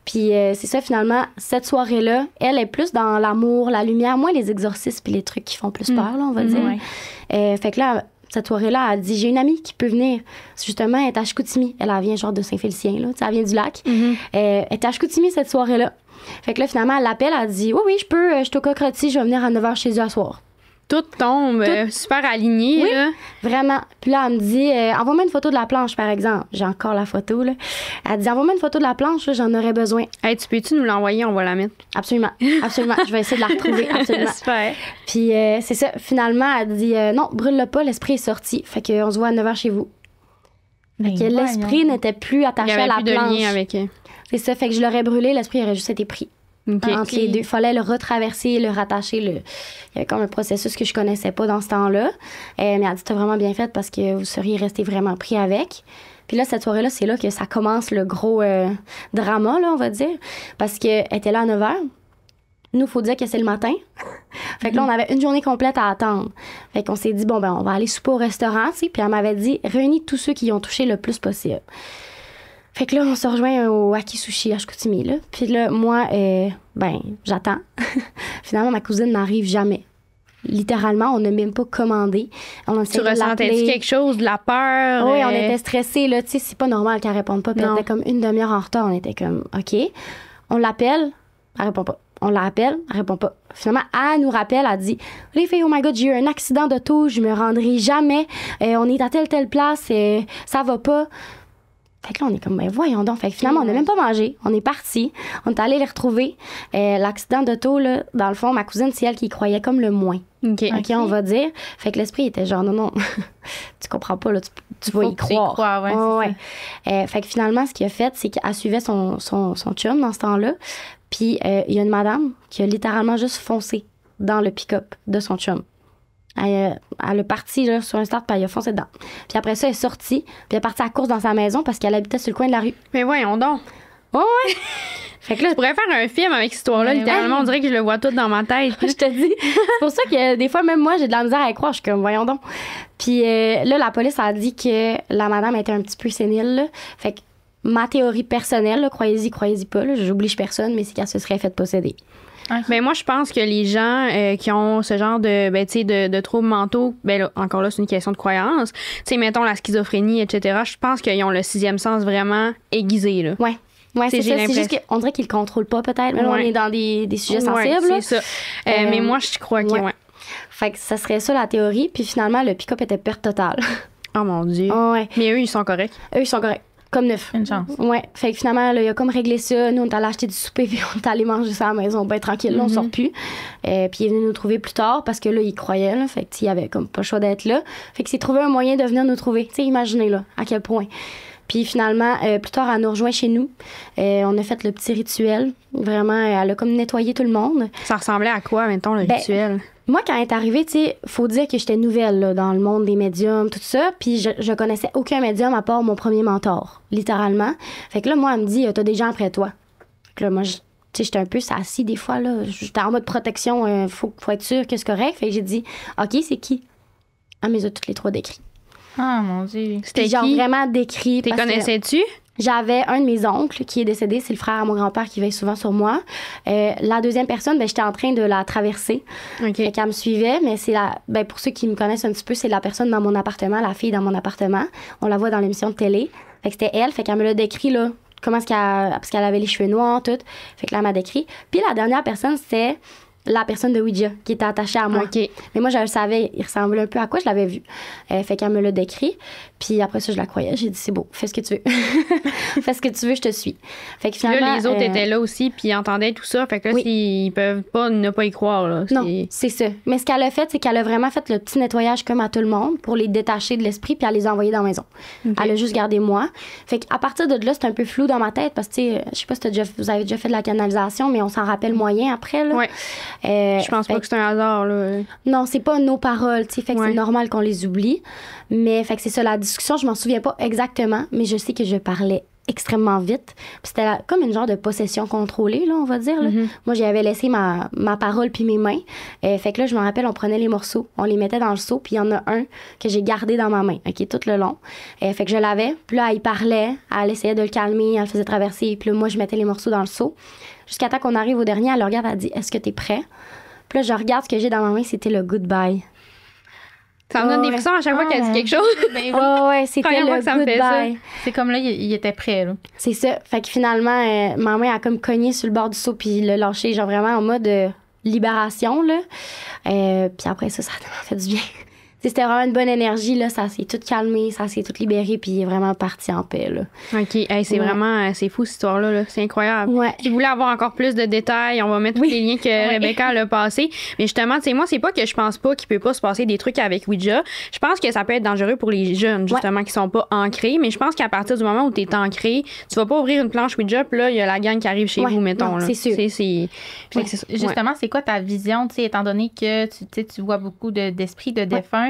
Speaker 2: Puis c'est ça, finalement, cette soirée-là, elle est plus dans l'amour, la lumière, moins les exorcismes puis les trucs qui font plus peur, là, on va dire.
Speaker 3: Ouais.
Speaker 2: Fait que là, cette soirée-là, elle dit, j'ai une amie qui peut venir. Justement, elle est à Chicoutimi. Elle vient genre de Saint-Félicien, là. Elle vient du lac. Elle est à Chicoutimi cette soirée-là. Fait que là, finalement, elle l'appelle, elle dit, oui, je peux, je suis au Cocotier, je vais venir à 9h chez eux à soir.
Speaker 1: Tout tombe super aligné,
Speaker 2: oui,
Speaker 1: là.
Speaker 2: Vraiment. Puis là, elle me dit, envoie-moi une photo de la planche, par exemple. J'ai encore la photo, là. Elle dit, envoie-moi une photo de la planche, là, j'en aurais besoin.
Speaker 1: Hey, tu peux-tu nous l'envoyer? On va la mettre.
Speaker 2: Absolument. Je vais essayer de la retrouver, absolument.
Speaker 1: Super.
Speaker 2: Puis c'est ça. Finalement, elle dit, non, brûle-le pas, l'esprit est sorti. Fait qu'on se voit à 9h chez vous. Fait que l'esprit n'était plus attaché à la planche. Il n'y avait plus de lien avec... C'est ça. Fait que je l'aurais brûlé, l'esprit aurait juste été pris. Okay. Entre les deux. Il fallait le retraverser, le rattacher. Il y avait comme un processus que je connaissais pas dans ce temps-là. Mais elle dit, t'as vraiment bien fait parce que vous seriez resté vraiment pris avec. Puis là, cette soirée-là, c'est là que ça commence le gros drama, là, on va dire. Parce qu'elle était là à 9h. Nous, il faut dire que c'est le matin. Fait que là, on avait une journée complète à attendre. Fait qu'on s'est dit, bon, ben, on va aller souper au restaurant, tu sais. Puis elle m'avait dit, réunis tous ceux qui y ont touché le plus possible. Fait que là, on se rejoint au Aki Sushi à Chicoutimi, là. Puis là, moi, j'attends. Finalement, ma cousine n'arrive jamais. Littéralement, on n'a même pas commandé.
Speaker 1: Tu ressentais-tu quelque chose, de la peur?
Speaker 2: Oui, on était stressés, là. Tu sais, c'est pas normal qu'elle réponde pas. Puis elle était comme une demi-heure en retard. On était comme, OK. On l'appelle, elle répond pas. On l'appelle, elle répond pas. Finalement, elle nous rappelle, elle dit, les filles, oh my God, j'ai eu un accident d'auto, je me rendrai jamais. On est à telle place, ça va pas. Fait que là, on est comme, ben voyons donc. Fait que finalement, on n'a même pas mangé. On est parti. On est allé les retrouver. L'accident d'auto, là, dans le fond, ma cousine, c'est elle qui y croyait comme le moins. OK, on va dire. Fait que l'esprit était genre, non, tu comprends pas, là, tu vas y croire. Fait que finalement, ce qu'il a fait, c'est qu'elle suivait son chum dans ce temps-là. Puis il y a une madame qui a littéralement juste foncé dans le pick-up de son chum. Elle est partie là, sur un start, puis elle a foncé dedans. Puis après ça, elle est sortie, puis elle est partie à la course dans sa maison parce qu'elle habitait sur le coin de la rue.
Speaker 1: Mais voyons donc.
Speaker 2: Ouais. Fait que là,
Speaker 1: tu pourrais faire un film avec cette histoire-là, littéralement. On dirait que je le vois tout dans ma tête.
Speaker 2: Je te dis. C'est pour ça que des fois, même moi, j'ai de la misère à y croire. Je suis comme, voyons donc. Puis là, la police a dit que la madame était un petit peu sénile. Là. Fait que ma théorie personnelle, là, croyez-y pas, là, j'oblige personne, mais c'est qu'elle se serait faite posséder.
Speaker 1: Ben moi, je pense que les gens qui ont ce genre de troubles mentaux, ben là, encore là, c'est une question de croyance. Tu sais, mettons la schizophrénie, etc. Je pense qu'ils ont le sixième sens vraiment aiguisé, là.
Speaker 2: Ouais, c'est ça. C'est juste qu'on dirait qu'ils le contrôlent pas, peut-être. Même on est dans des sujets sensibles.
Speaker 1: C'est ça. Mais moi, je crois que,
Speaker 2: Fait que ça serait ça, la théorie. Puis finalement, le pick-up était perte totale.
Speaker 1: Oh mon Dieu. Mais eux, ils sont corrects.
Speaker 2: Eux, ils sont corrects. Comme neuf.
Speaker 3: Une chance.
Speaker 2: Ouais. Fait que finalement, là, il a comme réglé ça. Nous, on est allé acheter du souper, puis on est allé manger ça à la maison. Ben, tranquille, là, on sort plus. Puis il est venu nous trouver plus tard parce que là, il croyait, là. Fait qu'il avait comme pas le choix d'être là. Fait que s'est trouvé un moyen de venir nous trouver. Tu sais, imaginez, là, à quel point. Puis finalement, plus tard, elle nous rejoint chez nous. On a fait le petit rituel. Vraiment, elle a comme nettoyé tout le monde.
Speaker 1: Ça ressemblait à quoi, mettons, le rituel?
Speaker 2: Moi, quand elle est arrivée, tu sais, faut dire que j'étais nouvelle là, dans le monde des médiums, tout ça. Puis je connaissais aucun médium à part mon premier mentor, littéralement. Fait que là, moi, elle me dit, t'as des gens après toi. Fait que là, moi, tu sais, j'étais un peu assis des fois, là. J'étais en mode protection, faut être sûr que c'est correct. Fait que j'ai dit, OK, c'est qui? Elle me les a toutes les trois décrits.
Speaker 3: Ah, mon Dieu.
Speaker 2: C'était genre vraiment décrit.
Speaker 1: T'es connaissais-tu?
Speaker 2: J'avais un de mes oncles qui est décédé, c'est le frère à mon grand-père qui veille souvent sur moi. La deuxième personne, j'étais en train de la traverser. Fait qu'elle me suivait, mais c'est pour ceux qui me connaissent un petit peu, c'est la personne dans mon appartement, la fille dans mon appartement. On la voit dans l'émission de télé. Fait que c'était elle, fait qu'elle me l'a décrit, là, parce qu'elle avait les cheveux noirs, tout. Fait que là, elle m'a décrit. Puis la dernière personne, c'était la personne de Ouija qui était attachée à moi. Mais moi, je le savais, il ressemblait un peu à quoi, je l'avais vu. Fait qu'elle me l'a décrit. Puis après ça, je la croyais. J'ai dit, c'est beau, fais ce que tu veux. Fais ce que tu veux, je te suis. Fait que finalement,
Speaker 1: là, les autres étaient là aussi, puis ils entendaient tout ça. Fait que là, ils peuvent pas ne pas y croire. Là.
Speaker 2: Non, c'est ça. Mais ce qu'elle a fait, c'est qu'elle a vraiment fait le petit nettoyage comme à tout le monde pour les détacher de l'esprit, puis elle les a envoyés dans la maison. Elle a juste gardé moi. Fait qu'à partir de là, c'est un peu flou dans ma tête parce que, tu sais, je sais pas si vous avez déjà fait de la canalisation, mais on s'en rappelle moyen après. Là.
Speaker 1: Ouais. Je pense pas que c'est un hasard. Là.
Speaker 2: Non, c'est pas nos paroles. Fait que c'est normal qu'on les oublie. Mais fait que c'est ça, la discussion, je m'en souviens pas exactement, mais je sais que je parlais extrêmement vite. Puis c'était comme une genre de possession contrôlée, là, on va dire. Là. Moi, j'y avais laissé ma parole puis mes mains. Fait que là, je me rappelle, on prenait les morceaux, on les mettait dans le seau, puis il y en a un que j'ai gardé dans ma main, OK, tout le long. Fait que je l'avais. Puis là, il parlait, elle essayait de le calmer, elle le faisait traverser, puis là, moi, je mettais les morceaux dans le seau. Jusqu'à temps qu'on arrive au dernier, elle le regarde, elle dit « Est-ce que t'es prêt? » Puis là, je regarde ce que j'ai dans ma main, c'était le goodbye.
Speaker 1: Ça me donne des frissons à chaque fois qu'elle dit quelque chose.
Speaker 2: Ouais, c'était le goodbye.
Speaker 3: C'est comme là, il était prêt, là.
Speaker 2: C'est ça. Fait que finalement, ma main a comme cogné sur le bord du seau puis le lâché, genre vraiment en mode libération, là. Puis après ça a tellement fait du bien. C'était vraiment une bonne énergie, là. Ça s'est tout calmé, ça s'est tout libéré, puis il est vraiment parti en paix, là.
Speaker 1: OK. Hey, c'est vraiment... C'est fou, cette histoire-là. Là. C'est incroyable.
Speaker 2: Ouais.
Speaker 1: Si vous voulez avoir encore plus de détails, on va mettre tous les liens que Rebecca a passés. Mais justement, tu sais, moi, c'est pas que je pense pas qu'il peut pas se passer des trucs avec Ouija. Je pense que ça peut être dangereux pour les jeunes, justement, qui sont pas ancrés. Mais je pense qu'à partir du moment où t'es ancré, tu vas pas ouvrir une planche Ouija, puis là, il y a la gang qui arrive chez vous, mettons.
Speaker 2: Non,
Speaker 1: là.
Speaker 2: c'est sûr.
Speaker 3: Justement, c'est quoi ta vision, tu sais, étant donné que tu vois beaucoup d'esprits de défunts?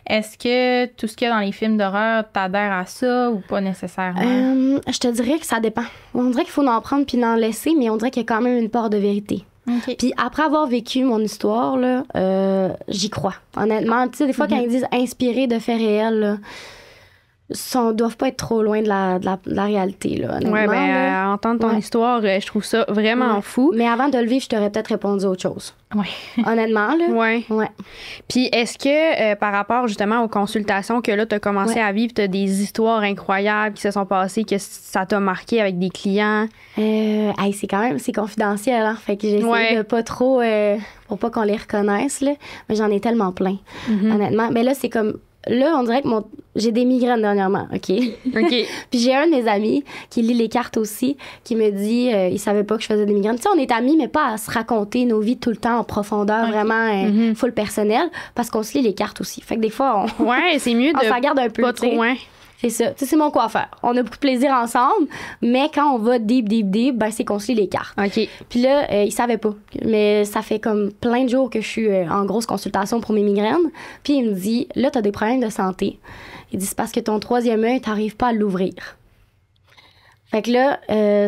Speaker 3: Est-ce que tout ce qu'il y a dans les films d'horreur, t'adhères à ça ou pas nécessairement?
Speaker 2: Je te dirais que ça dépend. On dirait qu'il faut en prendre puis en laisser, mais on dirait qu'il y a quand même une part de vérité.
Speaker 3: Okay.
Speaker 2: Puis après avoir vécu mon histoire, là, j'y crois. Honnêtement, tu sais, des fois, quand ils disent inspiré de faits réels, là, doivent pas être trop loin de la réalité, là, honnêtement.
Speaker 1: Entendre ton histoire, je trouve ça vraiment fou.
Speaker 2: Mais avant de le vivre, je t'aurais peut-être répondu autre chose.
Speaker 3: Oui.
Speaker 2: Honnêtement, là.
Speaker 1: Ouais. Puis est-ce que, par rapport justement aux consultations que là, tu as commencé à vivre, tu as des histoires incroyables qui se sont passées, que ça t'a marqué avec des clients?
Speaker 2: C'est confidentiel, hein. Fait que j'essaie de pas trop, pour pas qu'on les reconnaisse, là. Mais j'en ai tellement plein, honnêtement. Mais là, c'est comme... Là, on dirait que j'ai des migraines dernièrement, OK? Puis j'ai un de mes amis qui lit les cartes aussi, qui me dit, il savait pas que je faisais des migraines. Tu sais, on est amis, mais pas à se raconter nos vies tout le temps en profondeur, vraiment full personnel, parce qu'on se lit les cartes aussi. Fait que des fois,
Speaker 1: c'est mieux de...
Speaker 2: on s'en garde un peu,
Speaker 1: pas trop loin.
Speaker 2: C'est ça. Tu sais, c'est mon coiffeur. On a beaucoup de plaisir ensemble, mais quand on va deep, ben, c'est qu'on se lit les cartes.
Speaker 1: OK.
Speaker 2: Puis là, il savait pas. Mais ça fait comme plein de jours que je suis en grosse consultation pour mes migraines. Puis il me dit, là, t'as des problèmes de santé. Il dit, c'est parce que ton troisième œil, t'arrives pas à l'ouvrir. Fait que là,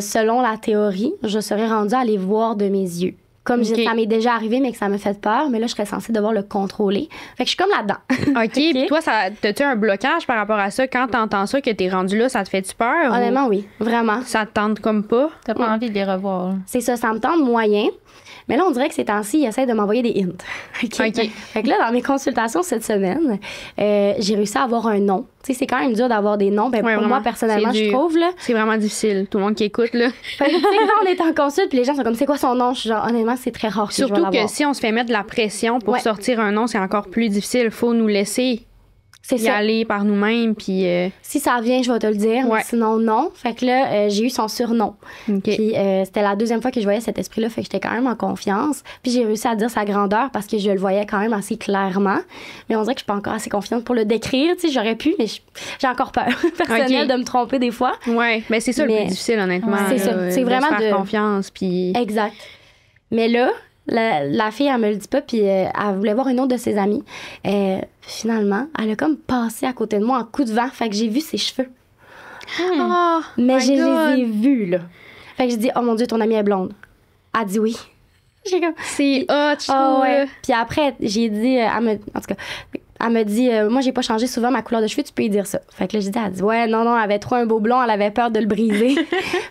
Speaker 2: selon la théorie, je serais rendue à les voir de mes yeux. Comme ça m'est déjà arrivé, mais que ça me fait peur, mais là, je serais censée devoir le contrôler. Fait que je suis comme là-dedans.
Speaker 1: OK. Puis toi, t'as-tu un blocage par rapport à ça? Quand t'entends ça, que t'es rendu là, ça te fait-tu peur?
Speaker 2: Honnêtement, oui. Vraiment.
Speaker 1: Ça te tente comme pas?
Speaker 3: T'as pas envie de les revoir.
Speaker 2: C'est ça me tente moyen. Mais là, on dirait que ces temps-ci, ils essaient de m'envoyer des hints. OK. Fait que là, dans mes consultations cette semaine, j'ai réussi à avoir un nom. Tu sais, c'est quand même dur d'avoir des noms. Ben, pour moi, personnellement, je trouve. Là.
Speaker 1: C'est vraiment difficile. Tout le monde qui écoute, là.
Speaker 2: Fait que, tu sais, là, on est en consulte, puis les gens sont comme, c'est quoi son nom? Je suis genre, honnêtement, c'est très rare.
Speaker 1: Surtout que si on se fait mettre de la pression pour sortir un nom, c'est encore plus difficile. Faut nous laisser aller par nous-mêmes. Puis
Speaker 2: si ça vient, je vais te le dire. Mais sinon, non. Fait que là, j'ai eu son surnom. Puis c'était la deuxième fois que je voyais cet esprit-là. Fait que j'étais quand même en confiance. Puis j'ai réussi à dire sa grandeur parce que je le voyais quand même assez clairement. Mais on dirait que je suis pas encore assez confiante pour le décrire. Tu sais, j'aurais pu, mais j'ai encore peur personnelle de me tromper des fois.
Speaker 1: Ouais, mais c'est ça le plus difficile, honnêtement.
Speaker 2: C'est ça. C'est vraiment
Speaker 1: de faire confiance. Puis...
Speaker 2: Exact. Mais là, la fille, elle me le dit pas, puis elle voulait voir une autre de ses amies. Finalement, elle a comme passé à côté de moi en coup de vent, fait que j'ai vu ses cheveux. Mais je les ai vus, là. Fait que j'ai dit, oh mon Dieu, ton amie est blonde. Elle dit oui. J'ai comme...
Speaker 1: C'est hot, je trouve.
Speaker 2: Ouais. Puis après, j'ai dit, en tout cas... Elle me dit, moi, j'ai pas changé souvent ma couleur de cheveux, tu peux y dire ça. Fait que là, j'ai dit, elle dit, ouais, non, elle avait trop un beau blond, elle avait peur de le briser.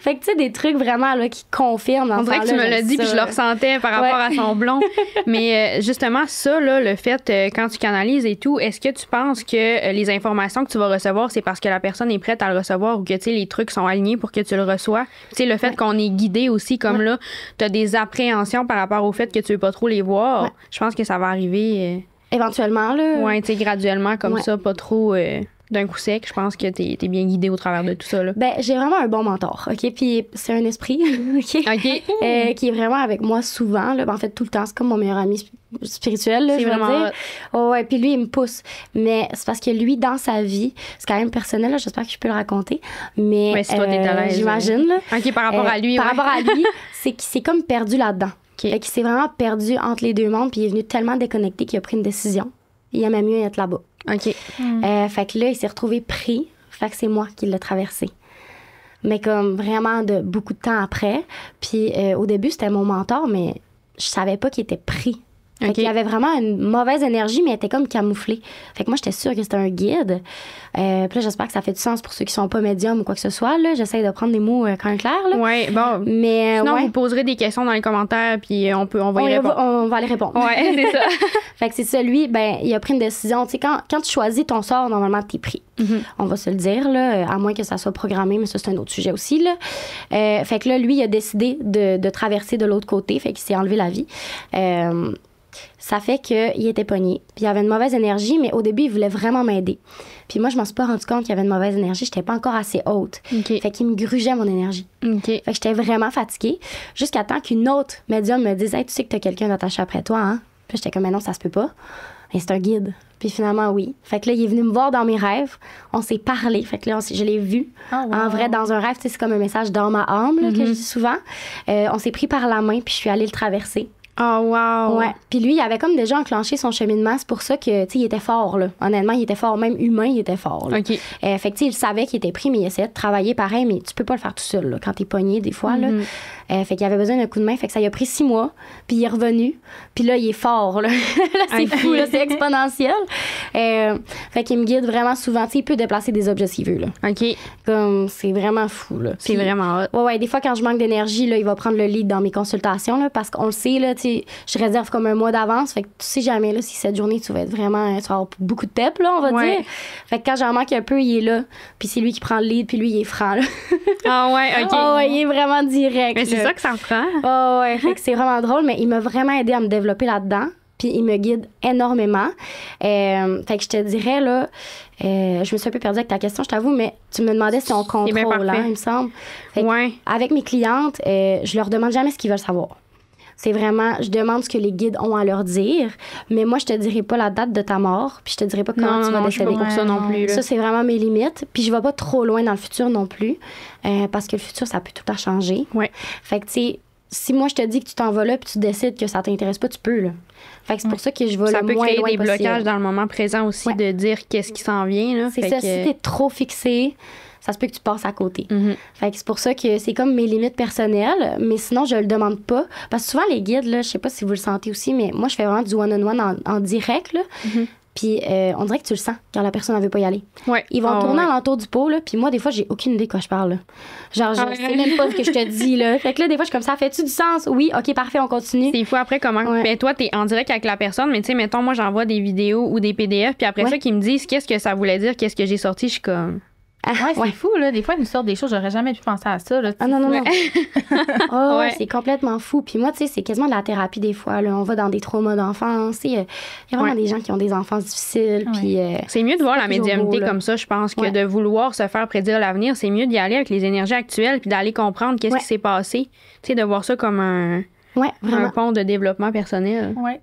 Speaker 2: Fait que, tu sais, des trucs vraiment, là, qui confirment.
Speaker 1: On dirait que tu me l'as dit, puis je le ressentais par rapport à son blond. Mais justement, ça, là, le fait, quand tu canalises et tout, est-ce que tu penses que les informations que tu vas recevoir, c'est parce que la personne est prête à le recevoir ou que, tu sais, les trucs sont alignés pour que tu le reçois? Tu sais, le fait qu'on est guidé aussi, comme là, tu as des appréhensions par rapport au fait que tu veux pas trop les voir. Je pense que ça va arriver...
Speaker 2: Éventuellement, là.
Speaker 1: Ouais, tu sais, graduellement, comme ça, pas trop d'un coup sec. Je pense que t'es bien guidé au travers de tout ça, là.
Speaker 2: Ben, j'ai vraiment un bon mentor, OK? Puis c'est un esprit, OK? qui est vraiment avec moi souvent, là. Ben, en fait, tout le temps. C'est comme mon meilleur ami spirituel, là,
Speaker 1: c'est
Speaker 2: je veux
Speaker 1: vraiment
Speaker 2: dire. Ouais, puis lui, il me pousse. Mais c'est parce que lui, dans sa vie, c'est quand même personnel, là. J'espère que je peux le raconter. Mais
Speaker 1: si toi, t'es à l'aise.
Speaker 2: J'imagine, là.
Speaker 1: OK, par rapport à lui,
Speaker 2: Par rapport à lui, c'est qu'il s'est comme perdu là-dedans. Fait qu'il s'est vraiment perdu entre les deux mondes, puis il est venu tellement déconnecté qu'il a pris une décision. Il aimait mieux être là-bas.
Speaker 1: OK.
Speaker 2: Fait que là, il s'est retrouvé pris. Fait que c'est moi qui l'ai traversé. Mais comme vraiment de beaucoup de temps après. Puis au début, c'était mon mentor, mais je savais pas qu'il était pris. Fait qu'il y avait vraiment une mauvaise énergie, mais elle était comme camouflée. Fait que moi, j'étais sûre que c'était un guide. Puis là, j'espère que ça fait du sens pour ceux qui sont pas médiums ou quoi que ce soit. Là. J'essaie de prendre des mots quand même clairs. Là.
Speaker 1: Ouais, bon.
Speaker 2: Mais,
Speaker 1: sinon, vous poserez des questions dans les commentaires, puis on va y répondre.
Speaker 2: On va les répondre.
Speaker 1: Ouais, c'est ça.
Speaker 2: Fait que c'est ça, lui, ben, il a pris une décision. Tu sais, quand tu choisis ton sort, normalement, t'es pris. On va se le dire, là, à moins que ça soit programmé, mais ça, c'est un autre sujet aussi, là. Fait que là, lui, il a décidé de traverser de l'autre côté. Fait qu'il s'est enlevé la vie. Ça fait qu'il était pogné. Puis il avait une mauvaise énergie, mais au début, il voulait vraiment m'aider. Puis moi, je m'en suis pas rendu compte qu'il y avait une mauvaise énergie. J'étais pas encore assez haute. Fait qu'il me grugeait mon énergie. Fait que j'étais vraiment fatiguée. Jusqu'à temps qu'une autre médium me dise, hey, tu sais que t'as quelqu'un d'attaché après toi, hein? Puis j'étais comme, mais non, ça se peut pas. Et c'est un guide. Puis finalement, oui. Fait que là, il est venu me voir dans mes rêves. On s'est parlé. Fait que là, je l'ai vu. En vrai, dans un rêve, tu sais, c'est comme un message dans ma âme, là, que je dis souvent. On s'est pris par la main, puis je suis allée le traverser.
Speaker 1: Oh, wow!
Speaker 2: Ouais. Puis lui, il avait comme déjà enclenché son cheminement. C'est pour ça que, tu sais, il était fort, là. Honnêtement, il était fort. Même humain, il était fort, là.
Speaker 1: OK.
Speaker 2: Fait que, tu sais, il savait qu'il était pris, mais il essayait de travailler pareil, mais tu peux pas le faire tout seul, là, quand t'es pogné, des fois, là. Fait qu'il avait besoin d'un coup de main. Fait que ça lui a pris 6 mois. Puis il est revenu. Puis là, il est fort, là. Là, c'est fou, là. C'est exponentiel. Fait qu'il me guide vraiment souvent. Tu sais, il peut déplacer des objets s'il veut, là.
Speaker 1: OK.
Speaker 2: Comme, c'est vraiment fou, là.
Speaker 1: C'est vraiment hot.
Speaker 2: Ouais, des fois, quand je manque d'énergie, là, il va prendre le lead dans mes consultations, là, parce qu'on le sait, là, tu sais, je réserve comme un mois d'avance. Fait que tu sais jamais, là, si cette journée, tu vas être vraiment, tu vas avoir beaucoup de pep, là, on va dire. Fait que quand j'en manque un peu, il est là. Puis c'est lui qui prend le lead, puis lui, il est franc, là.
Speaker 1: Ah ouais, OK.
Speaker 2: Oh, ouais, il est vraiment direct.
Speaker 1: Mais c'est ça que ça me prend.
Speaker 2: Oh, ouais. Fait que c'est vraiment drôle, mais il m'a vraiment aidé à me développer là-dedans. Puis il me guide énormément. Fait que je te dirais, là, je me suis un peu perdue avec ta question, je t'avoue, mais tu me demandais si on contrôle, hein, il me semble. Fait que avec mes clientes, je leur demande jamais ce qu'ils veulent savoir. C'est vraiment, je demande ce que les guides ont à leur dire, mais moi, je te dirai pas la date de ta mort, puis je te dirai pas comment tu vas décéder.
Speaker 1: Je suis pas pour ça non plus. Là.
Speaker 2: Ça, c'est vraiment mes limites. Puis je vais pas trop loin dans le futur non plus, parce que le futur, ça peut tout à changer.
Speaker 1: Ouais.
Speaker 2: Fait que, tu sais, si moi, je te dis que tu t'en vas là, puis tu décides que ça t'intéresse pas, tu peux, là. Fait que c'est pour ça que je vais le moins loin possible. Ça peut créer des blocages
Speaker 1: dans le moment présent aussi, de dire qu'est-ce qui s'en vient, là.
Speaker 2: C'est ça, si t'es trop fixé, ça se peut que tu passes à côté. Fait que c'est pour ça que c'est comme mes limites personnelles, mais sinon, je le demande pas. Parce que souvent, les guides, là, je sais pas si vous le sentez aussi, mais moi, je fais vraiment du one-on-one en direct, là. Puis on dirait que tu le sens quand la personne ne veut pas y aller.
Speaker 1: Ouais.
Speaker 2: Ils vont tourner alentour du pot, là, puis moi, des fois, j'ai aucune idée quand je parle. Là. Genre, je sais même pas ce que je te dis. Là. Fait que là, des fois, je suis comme ça, fait-tu du sens? Oui, OK, parfait, on continue.
Speaker 1: C'est fou après comment. Ben, toi, t'es en direct avec la personne, mais tu sais, mettons, moi, j'envoie des vidéos ou des PDF, puis après ça, qu'ils me disent qu'est-ce que ça voulait dire, qu'est-ce que j'ai sorti, je suis comme.
Speaker 3: C'est fou, là. Des fois, ils nous sortent des choses, j'aurais jamais pu penser à ça. Là,
Speaker 2: non. C'est complètement fou. Puis moi, tu sais, c'est quasiment de la thérapie des fois. Là. On va dans des traumas d'enfance. Il y a vraiment des gens qui ont des enfances difficiles. Puis,
Speaker 1: c'est mieux de voir la médiumnité comme ça, je pense, que de vouloir se faire prédire l'avenir. C'est mieux d'y aller avec les énergies actuelles puis d'aller comprendre qu'est-ce qui s'est passé. Tu sais, de voir ça comme un pont de développement personnel.
Speaker 2: Ouais.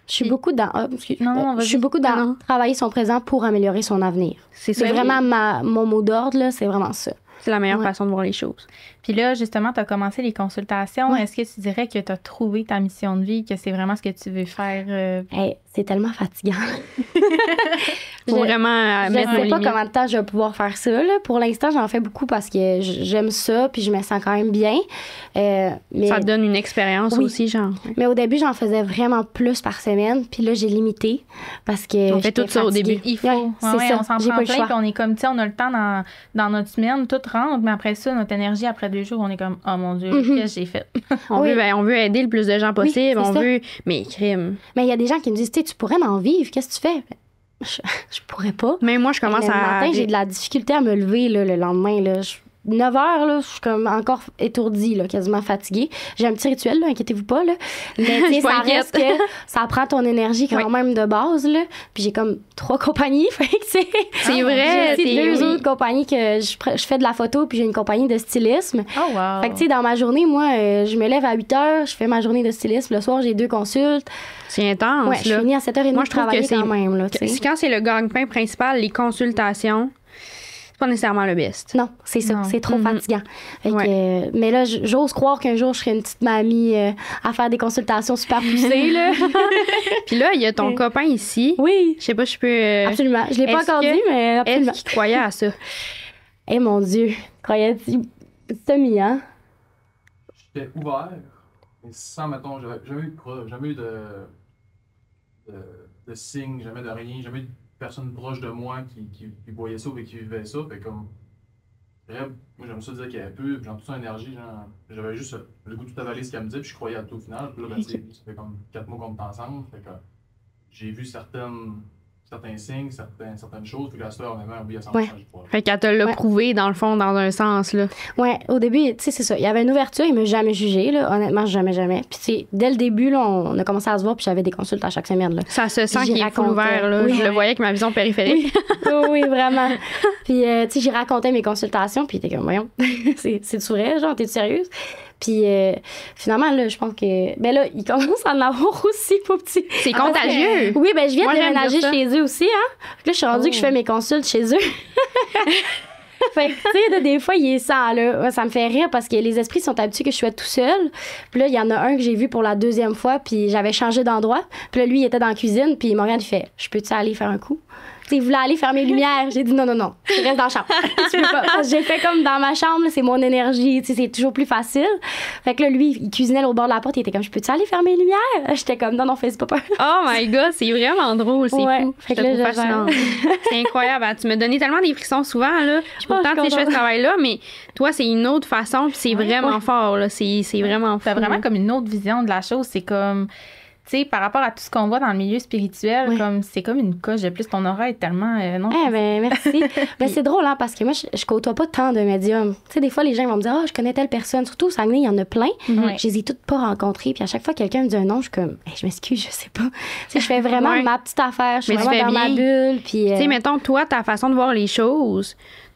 Speaker 2: Je suis beaucoup dans travailler son présent pour améliorer son avenir. C'est vraiment mon mot d'ordre, là, c'est vraiment ça.
Speaker 1: C'est la meilleure façon de voir les choses.
Speaker 3: Puis là, justement, tu as commencé les consultations. Est-ce que tu dirais que tu as trouvé ta mission de vie, que c'est vraiment ce que tu veux faire?
Speaker 2: C'est tellement fatigant.
Speaker 1: Faut vraiment mettre nos limites.
Speaker 2: Je sais pas combien de temps je vais pouvoir faire ça. Là. Pour l'instant, j'en fais beaucoup parce que j'aime ça puis je me sens quand même bien. Mais
Speaker 1: ça te donne une expérience aussi, genre.
Speaker 2: Mais au début, j'en faisais vraiment plus par semaine. Puis là, j'ai limité parce que
Speaker 1: on fait tout ça au début.
Speaker 3: Il faut. C'est ça. On s'en prend plein puis on est comme, tu sais, on a le temps dans notre semaine, tout rentre, mais après ça, notre énergie, après 2 jours, on est comme, oh mon Dieu, qu'est-ce que j'ai fait?
Speaker 1: on veut aider le plus de gens possible. Mais crime.
Speaker 2: Mais il y a des gens qui me disent, tu pourrais m'en vivre, qu'est-ce que tu fais? Je pourrais pas.
Speaker 1: Mais moi, je commence
Speaker 2: le matin, j'ai de la difficulté à me lever là, le lendemain. Là. 9 heures, là, je suis comme encore étourdie, là, quasiment fatiguée. J'ai un petit rituel, là, inquiétez-vous pas. Là. Mais ça reste que ça prend ton énergie quand même de base. Là. Puis j'ai comme 3 compagnies. Fait que
Speaker 1: c'est vrai.
Speaker 2: J'ai 2 autres compagnies que je fais de la photo, puis j'ai une compagnie de stylisme.
Speaker 3: Oh, wow.
Speaker 2: Fait que tu sais, dans ma journée, moi, je me lève à 8 heures, je fais ma journée de stylisme. Le soir, j'ai 2 consultes.
Speaker 1: C'est intense.
Speaker 2: Ouais, je finis à 7h30
Speaker 1: moi, je trouve que
Speaker 2: quand même. Là,
Speaker 1: quand c'est le gagne-pain principal, les consultations, c'est pas nécessairement le best.
Speaker 2: Non, c'est ça. C'est trop fatigant. Fait que, mais là, j'ose croire qu'un jour, je serai une petite mamie à faire des consultations super poussées. Là.
Speaker 1: Puis là, il y a ton copain ici.
Speaker 2: Oui.
Speaker 1: Je sais pas, je peux...
Speaker 2: Absolument. Je l'ai pas encore dit, mais absolument.
Speaker 1: Est-ce qu'il croyait à ça?
Speaker 2: Eh mon Dieu. Croyais-tu? Semi, hein?
Speaker 4: J'étais ouvert, mais sans, mettons, jamais eu de signes, jamais de rien, jamais eu de personne proche de moi qui voyait ça ou qui vivait ça. Fait comme, bref, moi j'aime ça dire qu'il y avait peu, puis j'ai toute son énergie, genre, j'avais juste le goût de tout avaler ce qu'elle me disait, puis je croyais à tout au final. Puis là, ben, ça fait comme 4 mois qu'on est ensemble, fait que j'ai vu certains signes, certaines choses, puis là, ça, on avait oublié à 100%.
Speaker 1: Fait qu'elle te l'a prouvé, dans le fond, dans un sens, là.
Speaker 2: Ouais, au début, tu sais, c'est ça. Il y avait une ouverture, il m'a jamais jugé, là. Honnêtement, jamais. Puis, dès le début, là, on a commencé à se voir, puis j'avais des consultes à chaque semaine, là.
Speaker 1: Ça se sent qu'il est full ouvert, là. Je le voyais avec ma vision périphérique.
Speaker 2: Oui, vraiment. Puis, tu sais, j'ai raconté mes consultations, puis il était comme, voyons, c'est vrai, genre, t'es sérieuse? Puis finalement, là, je pense que... Ben là, il commence à en avoir aussi, pour petit.
Speaker 1: C'est contagieux.
Speaker 2: Oui, ben je viens de déménager chez eux aussi, hein. Là, je suis rendue que je fais mes consultes chez eux. Fait que, tu sais, des fois, il est sans, là. Ça me fait rire parce que les esprits sont habitués que je sois tout seul. Puis là, il y en a un que j'ai vu pour la 2e fois, puis j'avais changé d'endroit. Puis là, lui, il était dans la cuisine, puis il m'a regardé, il fait, je peux-tu aller faire un coup? Il voulait aller faire mes lumières. J'ai dit non, tu restes dans la chambre. Tu peux pas. Parce que j'ai fait comme dans ma chambre, là, c'est mon énergie, c'est toujours plus facile. Fait que là, lui, il cuisinait au bord de la porte, il était comme, je peux-tu aller faire mes lumières? J'étais comme, non, fais pas peur.
Speaker 1: Oh my God, c'est vraiment drôle, c'est fou.
Speaker 2: Fait que là, fascinant.
Speaker 1: C'est incroyable. Tu me donnais tellement des frissons souvent, là. Pourtant, tu fais ce travail-là, mais toi, c'est une autre façon, puis c'est vraiment fort, là. C'est vraiment fort.
Speaker 3: T'as vraiment comme une autre vision de la chose. C'est comme... Tu sais, par rapport à tout ce qu'on voit dans le milieu spirituel, comme c'est comme une coche de plus. Ton aura est tellement...
Speaker 2: ben, merci. Ben, c'est drôle, hein, parce que moi, je côtoie pas tant de médiums. Tu sais, des fois, les gens vont me dire « Ah, je connais telle personne. » Surtout au Saguenay, il y en a plein. Je les ai toutes pas rencontrées. Puis à chaque fois, quelqu'un me dit un nom, je suis comme « Je m'excuse, je sais pas. » Tu sais, je fais vraiment ma petite affaire. Je suis vraiment dans ma bulle. Puis...
Speaker 1: Tu sais, mettons, toi, ta façon de voir les choses...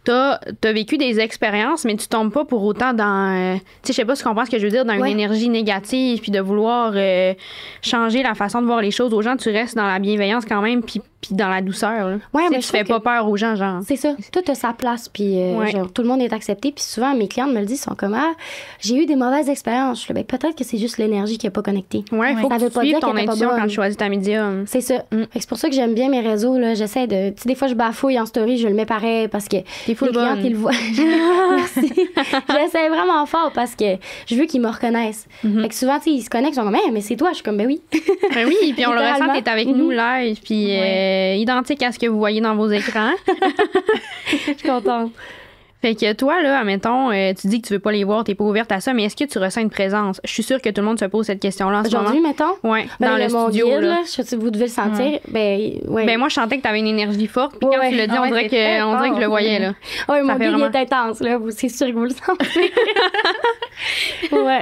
Speaker 1: T'as vécu des expériences, mais tu tombes pas pour autant dans... tu sais, je sais pas si tu comprends ce que je veux dire, dans une énergie négative, puis de vouloir changer la façon de voir les choses aux gens. Tu restes dans la bienveillance quand même, puis puis dans la douceur. Là.
Speaker 2: Ouais, mais
Speaker 1: tu fais pas peur aux gens, genre.
Speaker 2: C'est ça. Tout a sa place, puis genre, tout le monde est accepté. Puis souvent, mes clientes me le disent, sont comme, j'ai eu des mauvaises expériences. Je suis là, peut-être que c'est juste l'énergie qui n'est pas connectée.
Speaker 1: Ouais, faut que tu suives ton intuition quand tu choisis ta médium.
Speaker 2: C'est ça. C'est pour ça que j'aime bien mes réseaux. Là. J'essaie de... Tu sais, des fois, je bafouille en story, je le mets pareil parce que les clientes, ils le voient. Merci. J'essaie vraiment fort parce que je veux qu'ils me reconnaissent. Fait que souvent, tu sais, ils se connectent, ils sont comme, mais c'est toi. Je suis comme, ben oui.
Speaker 1: Ben oui, puis on le ressent, t'es avec nous live, puis identique à ce que vous voyez dans vos écrans.
Speaker 2: Je suis contente.
Speaker 1: Fait que toi, là, admettons, tu dis que tu veux pas les voir, t'es pas ouverte à ça, mais est-ce que tu ressens une présence? Je suis sûre que tout le monde se pose cette question-là en ce moment.
Speaker 2: Aujourd'hui, mettons?
Speaker 1: Oui, dans le studio.
Speaker 2: Guide, là, vous devez le sentir. Ben
Speaker 1: moi, je sentais que t'avais une énergie forte, puis quand tu l'as dit, on dirait que je le voyais, là.
Speaker 2: Oui, mon guide, il est intense, là. C'est sûr que vous le sentez.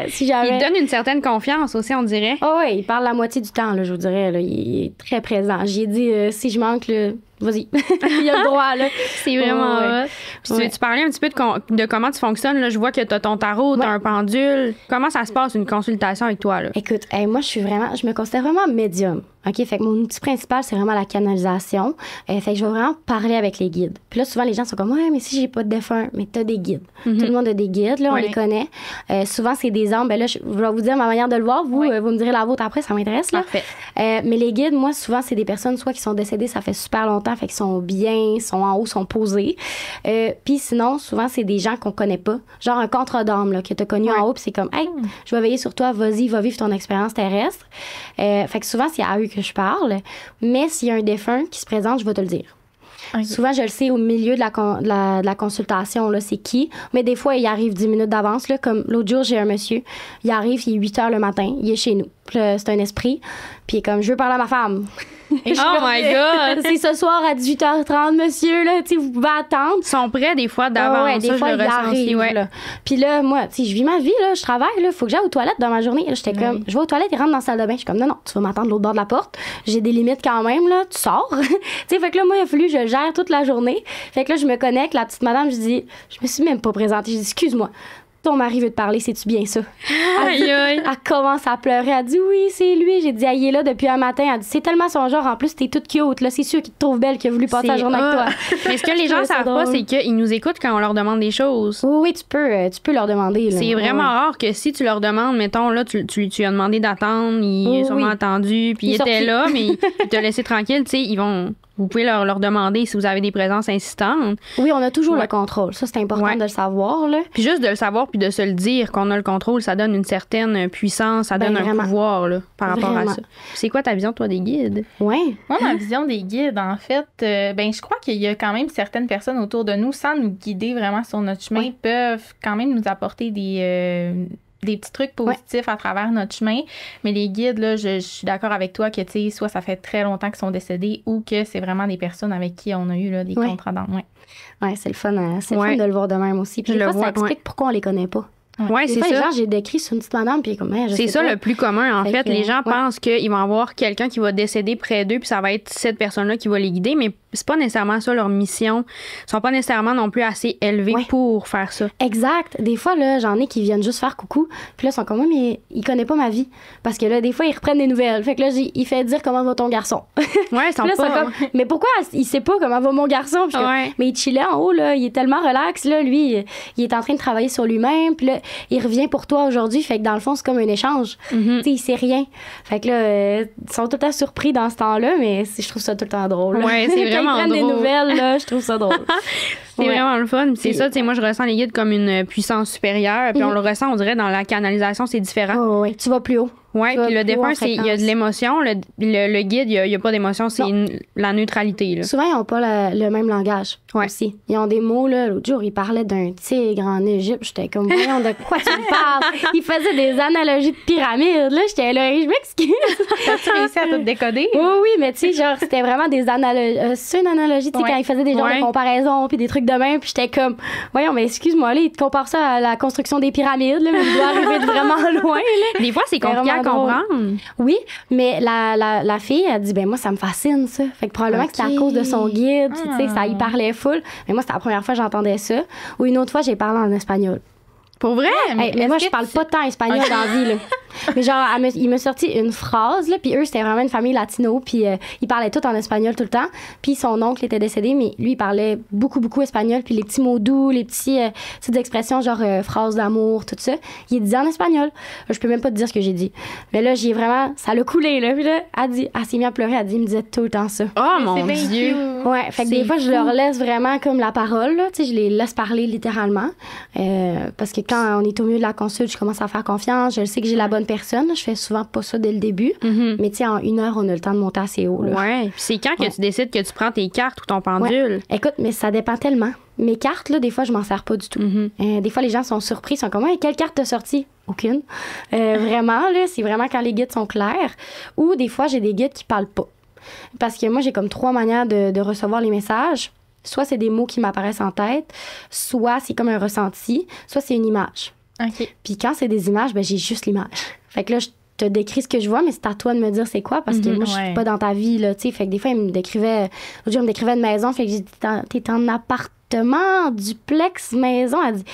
Speaker 2: Si jamais.
Speaker 1: Il te donne une certaine confiance aussi, on dirait.
Speaker 2: Il parle la moitié du temps, là, je vous dirais. Là. Il est très présent. J'ai dit, si je manque, là, vas-y. Il a le droit, là.
Speaker 1: C'est vraiment hot. Puis tu parlais un petit peu de comment tu fonctionnes. Là. Je vois que tu as ton tarot, tu as un pendule. Comment ça se passe, une consultation avec toi, là?
Speaker 2: Écoute, moi, je me considère vraiment médium. OK? Fait que mon outil principal, c'est vraiment la canalisation. Fait que je vais vraiment parler avec les guides. Puis là, souvent, les gens sont comme, ouais, mais si j'ai pas de défunt, mais t'as des guides. Tout le monde a des guides, là, on les connaît. Souvent, c'est des hommes. Ben là, je vais vous dire ma manière de le voir. Vous me direz la vôtre après, ça m'intéresse, là.
Speaker 1: Parfait.
Speaker 2: Mais les guides, moi, souvent, c'est des personnes soit qui sont décédées, ça fait super longtemps, fait qu'ils sont bien, sont en haut, sont posés. Puis sinon, souvent, c'est des gens qu'on connaît pas. Genre un contre-d'âme, là, que t'as connu en haut, puis c'est comme, hey, je vais veiller sur toi, vas-y, va vivre ton expérience terrestre. Fait que souvent, c'est à eux que je parle. Mais s'il y a un défunt qui se présente, je vais te le dire. Okay. Souvent, je le sais au milieu de la consultation, là, c'est qui. Mais des fois, il arrive 10 minutes d'avance. Là, comme l'autre jour, j'ai un monsieur, il arrive, il est 8 h le matin, il est chez nous. Puis là, c'est un esprit. Puis il est comme, je veux parler à ma femme.
Speaker 1: Oh my God!
Speaker 2: C'est ce soir à 18h30, monsieur, là, tu sais, vous pouvez attendre.
Speaker 1: Ils sont prêts des fois d'avance.
Speaker 2: Des fois,
Speaker 1: je le ressens aussi,
Speaker 2: là. Puis là, moi, tu sais, je vis ma vie, là, je travaille, là, faut que j'aille aux toilettes dans ma journée. Là, j'étais comme, je vais aux toilettes et rentre dans la salle de bain. Je suis comme, non, tu vas m'attendre de l'autre bord de la porte. J'ai des limites quand même, là, tu sors. Tu sais, fait que là, moi, il a fallu que je le gère toute la journée. Fait que là, je me connecte, la petite madame, je dis, je me suis même pas présentée. Je dis, excuse-moi. Ton mari veut te parler, c'est-tu bien ça? Elle commence à pleurer. Elle dit, oui, c'est lui. J'ai dit, il est là depuis un matin. Elle dit, c'est tellement son genre. En plus, t'es toute cute. Là, c'est sûr qu'il te trouve belle, qu'il a voulu passer la journée avec toi.
Speaker 1: Mais ce que les gens savent pas, c'est qu'ils nous écoutent quand on leur demande des choses.
Speaker 2: Oui, tu peux leur demander. Là.
Speaker 1: C'est vraiment rare que si tu leur demandes, mettons, là, tu as demandé d'attendre, il a sûrement attendu, puis il était là, mais il t'a laissé tranquille, tu sais, vous pouvez leur demander si vous avez des présences insistantes.
Speaker 2: Oui, on a toujours le contrôle. Ça, c'est important de le savoir. Là.
Speaker 1: Puis juste de le savoir puis de se le dire qu'on a le contrôle, ça donne une certaine puissance, ça donne un pouvoir là, par rapport à ça. C'est quoi ta vision, toi, des guides?
Speaker 2: Oui.
Speaker 3: Moi, ma vision des guides, en fait, je crois qu'il y a quand même certaines personnes autour de nous, sans nous guider vraiment sur notre chemin, peuvent quand même nous apporter des petits trucs positifs à travers notre chemin. Mais les guides, là, je suis d'accord avec toi que, tu sais, soit ça fait très longtemps qu'ils sont décédés ou que c'est vraiment des personnes avec qui on a eu là, des contrats d'âme.
Speaker 2: Oui, c'est le fun. C'est le fun de le voir de même aussi. Puis des fois, ça explique pourquoi on les connaît pas.
Speaker 1: Ouais, c'est ça.
Speaker 2: Les gens, j'ai décrit sur une petite madame, puis comme,
Speaker 1: c'est ça le plus commun, en fait. Les gens pensent qu'ils vont avoir quelqu'un qui va décéder près d'eux, puis ça va être cette personne-là qui va les guider, mais c'est pas nécessairement ça leur mission. Ils sont pas nécessairement non plus assez élevés pour faire ça.
Speaker 2: Exact. Des fois, là, j'en ai qui viennent juste faire coucou, puis là, ils sont comme, mais il connaît pas ma vie. Parce que là, des fois, ils reprennent des nouvelles. Fait que là, il fait dire comment va ton garçon.
Speaker 1: Ouais, ils sont
Speaker 2: là,
Speaker 1: pas...
Speaker 2: comme, mais pourquoi il sait pas comment va mon garçon? Puis mais il chillait en haut, là, il est tellement relax, là, lui, il est en train de travailler sur lui-même, puis là, il revient pour toi aujourd'hui. Fait que dans le fond, c'est comme un échange. Tu sais, il sait rien. Fait que là, ils sont tout le temps surpris dans ce temps-là, mais je trouve ça tout le temps drôle.
Speaker 1: Ouais, c'est vraiment
Speaker 2: drôle. Des nouvelles, là, je trouve ça drôle.
Speaker 1: C'est vraiment le fun. C'est ça, tu sais, moi, je ressens les guides comme une puissance supérieure. Puis on le ressent, on dirait, dans la canalisation, c'est différent.
Speaker 2: Oui, tu vas plus haut.
Speaker 1: Oui, puis le défunt, il y a de l'émotion. Le guide, il n'y a pas d'émotion, c'est la neutralité. Là.
Speaker 2: Souvent, ils n'ont pas le même langage aussi. Ils ont des mots, là. L'autre jour, ils parlaient d'un tigre en Égypte. J'étais comme, voyons, de quoi tu me parles? Ils faisaient des analogies de pyramides. Là, j'étais là, je m'excuse.
Speaker 3: T'as-tu réussi à tout décoder?
Speaker 2: Oui, mais tu sais, genre, c'était vraiment des analogies. C'est une analogie, tu sais, quand ils faisaient des genres de comparaisons, puis des trucs de même, puis j'étais comme, voyons, mais excuse-moi, là, ils te comparent ça à la construction des pyramides, là, mais il doit arriver de vraiment loin, là.
Speaker 1: Des fois, c'est compliqué à comprendre.
Speaker 2: Oui, mais la fille, elle dit, ben moi, ça me fascine, ça. Fait que probablement que c'était à cause de son guide, puis tu sais, ça y parlait full. Mais moi, c'était la première fois que j'entendais ça. Ou une autre fois, j'ai parlé en espagnol.
Speaker 1: Pour vrai?
Speaker 2: Mais moi, je parle pas tant espagnol dans la vie, là. Mais genre, il m'a sorti une phrase, là, puis eux, c'était vraiment une famille latino, puis ils parlaient tout en espagnol tout le temps. Puis son oncle était décédé, mais lui, il parlait beaucoup, beaucoup espagnol, puis les petits mots doux, les petites expressions, genre phrases d'amour, tout ça, il disait en espagnol. Je peux même pas te dire ce que j'ai dit. Mais là, ça l'a coulé, là. Puis là, elle s'est mise à pleurer, il me disait tout le temps ça.
Speaker 1: Oh mon Dieu!
Speaker 2: Ouais, fait que des fois, je leur laisse vraiment comme la parole, là. Tu sais, je les laisse parler littéralement. Parce que quand on est au milieu de la consulte, je commence à faire confiance. Je sais que j'ai la bonne personne. Je fais souvent pas ça dès le début. Mais tu sais, en 1 heure, on a le temps de monter assez haut, là.
Speaker 1: Ouais. Puis c'est quand que tu décides que tu prends tes cartes ou ton pendule?
Speaker 2: Ouais. Écoute, mais ça dépend tellement. Mes cartes, là, des fois, je m'en sers pas du tout. Des fois, les gens sont surpris, sont comme, quelle carte t'as sortie? Aucune. Vraiment, là, c'est vraiment quand les guides sont clairs. Ou des fois, j'ai des guides qui parlent pas. Parce que moi, j'ai comme 3 manières de recevoir les messages. Soit c'est des mots qui m'apparaissent en tête, soit c'est comme un ressenti, soit c'est une image.
Speaker 3: OK.
Speaker 2: Puis quand c'est des images, ben j'ai juste l'image. Fait que là, je te décris ce que je vois, mais c'est à toi de me dire c'est quoi, parce que moi, je suis pas dans ta vie, là, tu sais. Fait que des fois, l'autre jour, il me décrivait une maison, fait que j'ai dit, t'es en appartement, duplex, maison. Elle dit,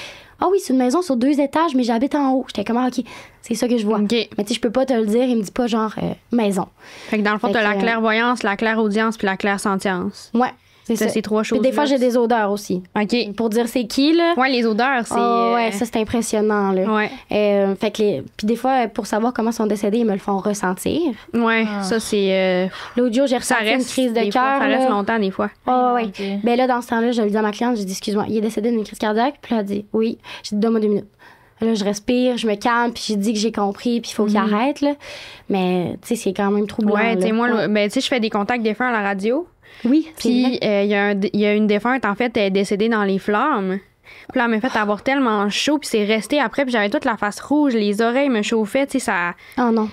Speaker 2: ah oui, c'est une maison sur 2 étages, mais j'habite en haut. J'étais comme, OK, c'est ça que je vois.
Speaker 1: Okay.
Speaker 2: Mais tu sais, je peux pas te le dire, il me dit pas genre maison.
Speaker 1: Fait que dans le fond, t'as la clairvoyance, la clairaudience puis la clairsentience.
Speaker 2: Ouais. C'est ça.
Speaker 1: C'est 3 choses.
Speaker 2: Puis des fois, j'ai des odeurs aussi.
Speaker 1: OK.
Speaker 2: Pour dire c'est qui, là.
Speaker 1: Ouais, les odeurs, c'est.
Speaker 2: Ouais, ça, c'est impressionnant, là.
Speaker 1: Ouais.
Speaker 2: Fait que puis des fois, pour savoir comment ils sont décédés, ils me le font ressentir.
Speaker 1: Ouais, ça, c'est.
Speaker 2: L'autre jour, j'ai ressenti une crise de cœur.
Speaker 1: Ça reste longtemps, des fois.
Speaker 2: Ouais. Ben là, dans ce temps-là, je lui dis à ma cliente, j'ai dit, excuse-moi, il est décédé d'une crise cardiaque. Puis là, elle a dit, oui. J'ai dit, donne-moi 2 minutes. Là, je respire, je me calme, puis j'ai dit que j'ai compris, puis il faut qu'il arrête, là. Mais, tu sais, c'est quand même troublant.
Speaker 1: Ouais, tu sais, moi,
Speaker 2: ouais.
Speaker 1: tu sais, je fais des contacts défunts à la radio.
Speaker 2: Oui,
Speaker 1: puis il y a une défunte, en fait, elle est décédée dans les flammes. Puis là, elle m'a fait avoir tellement chaud, puis c'est resté après, puis j'avais toute la face rouge, les oreilles me chauffaient, tu sais, ça...
Speaker 2: Oh non.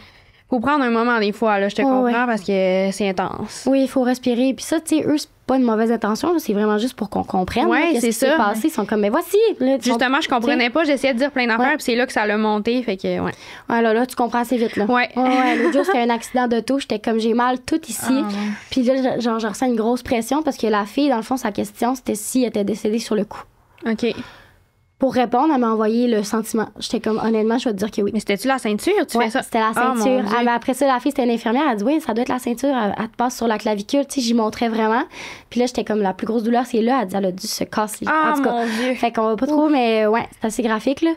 Speaker 1: Faut prendre un moment des fois, là, je te comprends, parce que c'est intense.
Speaker 2: Oui, il faut respirer. Puis ça, tu sais, eux, c'est pas une mauvaise intention, là, c'est vraiment juste pour qu'on comprenne.
Speaker 1: Ouais,
Speaker 2: là,
Speaker 1: c'est
Speaker 2: ce qui s'est passé. Ils sont comme, mais voici. Là,
Speaker 1: justement, je comprenais pas, j'essayais de dire plein d'affaires, puis c'est là que ça l'a monté, fait que, ouais.
Speaker 2: Ouais, là, tu comprends assez vite, là.
Speaker 1: Ouais.
Speaker 2: L'autre jour, c'était un accident d'auto, j'étais comme, j'ai mal tout ici. Puis là, genre, je ressens une grosse pression parce que la fille, dans le fond, sa question, c'était si elle était décédée sur le coup.
Speaker 1: OK.
Speaker 2: Pour répondre, elle m'a envoyé le sentiment. J'étais comme, honnêtement, je vais te dire que oui.
Speaker 1: Mais c'était-tu la ceinture? Tu fais ça?
Speaker 2: C'était la ceinture. Après ça, la fille, c'était une infirmière. Elle a dit, oui, ça doit être la ceinture. Elle te passe sur la clavicule. Tu sais, j'y montrais vraiment. Puis là, j'étais comme, la plus grosse douleur, c'est là. Elle dit, elle a dû se casser.
Speaker 1: Ah,
Speaker 2: en tout cas,
Speaker 1: mon Dieu.
Speaker 2: Fait qu'on va pas trop, mais ouais, c'est assez graphique, là.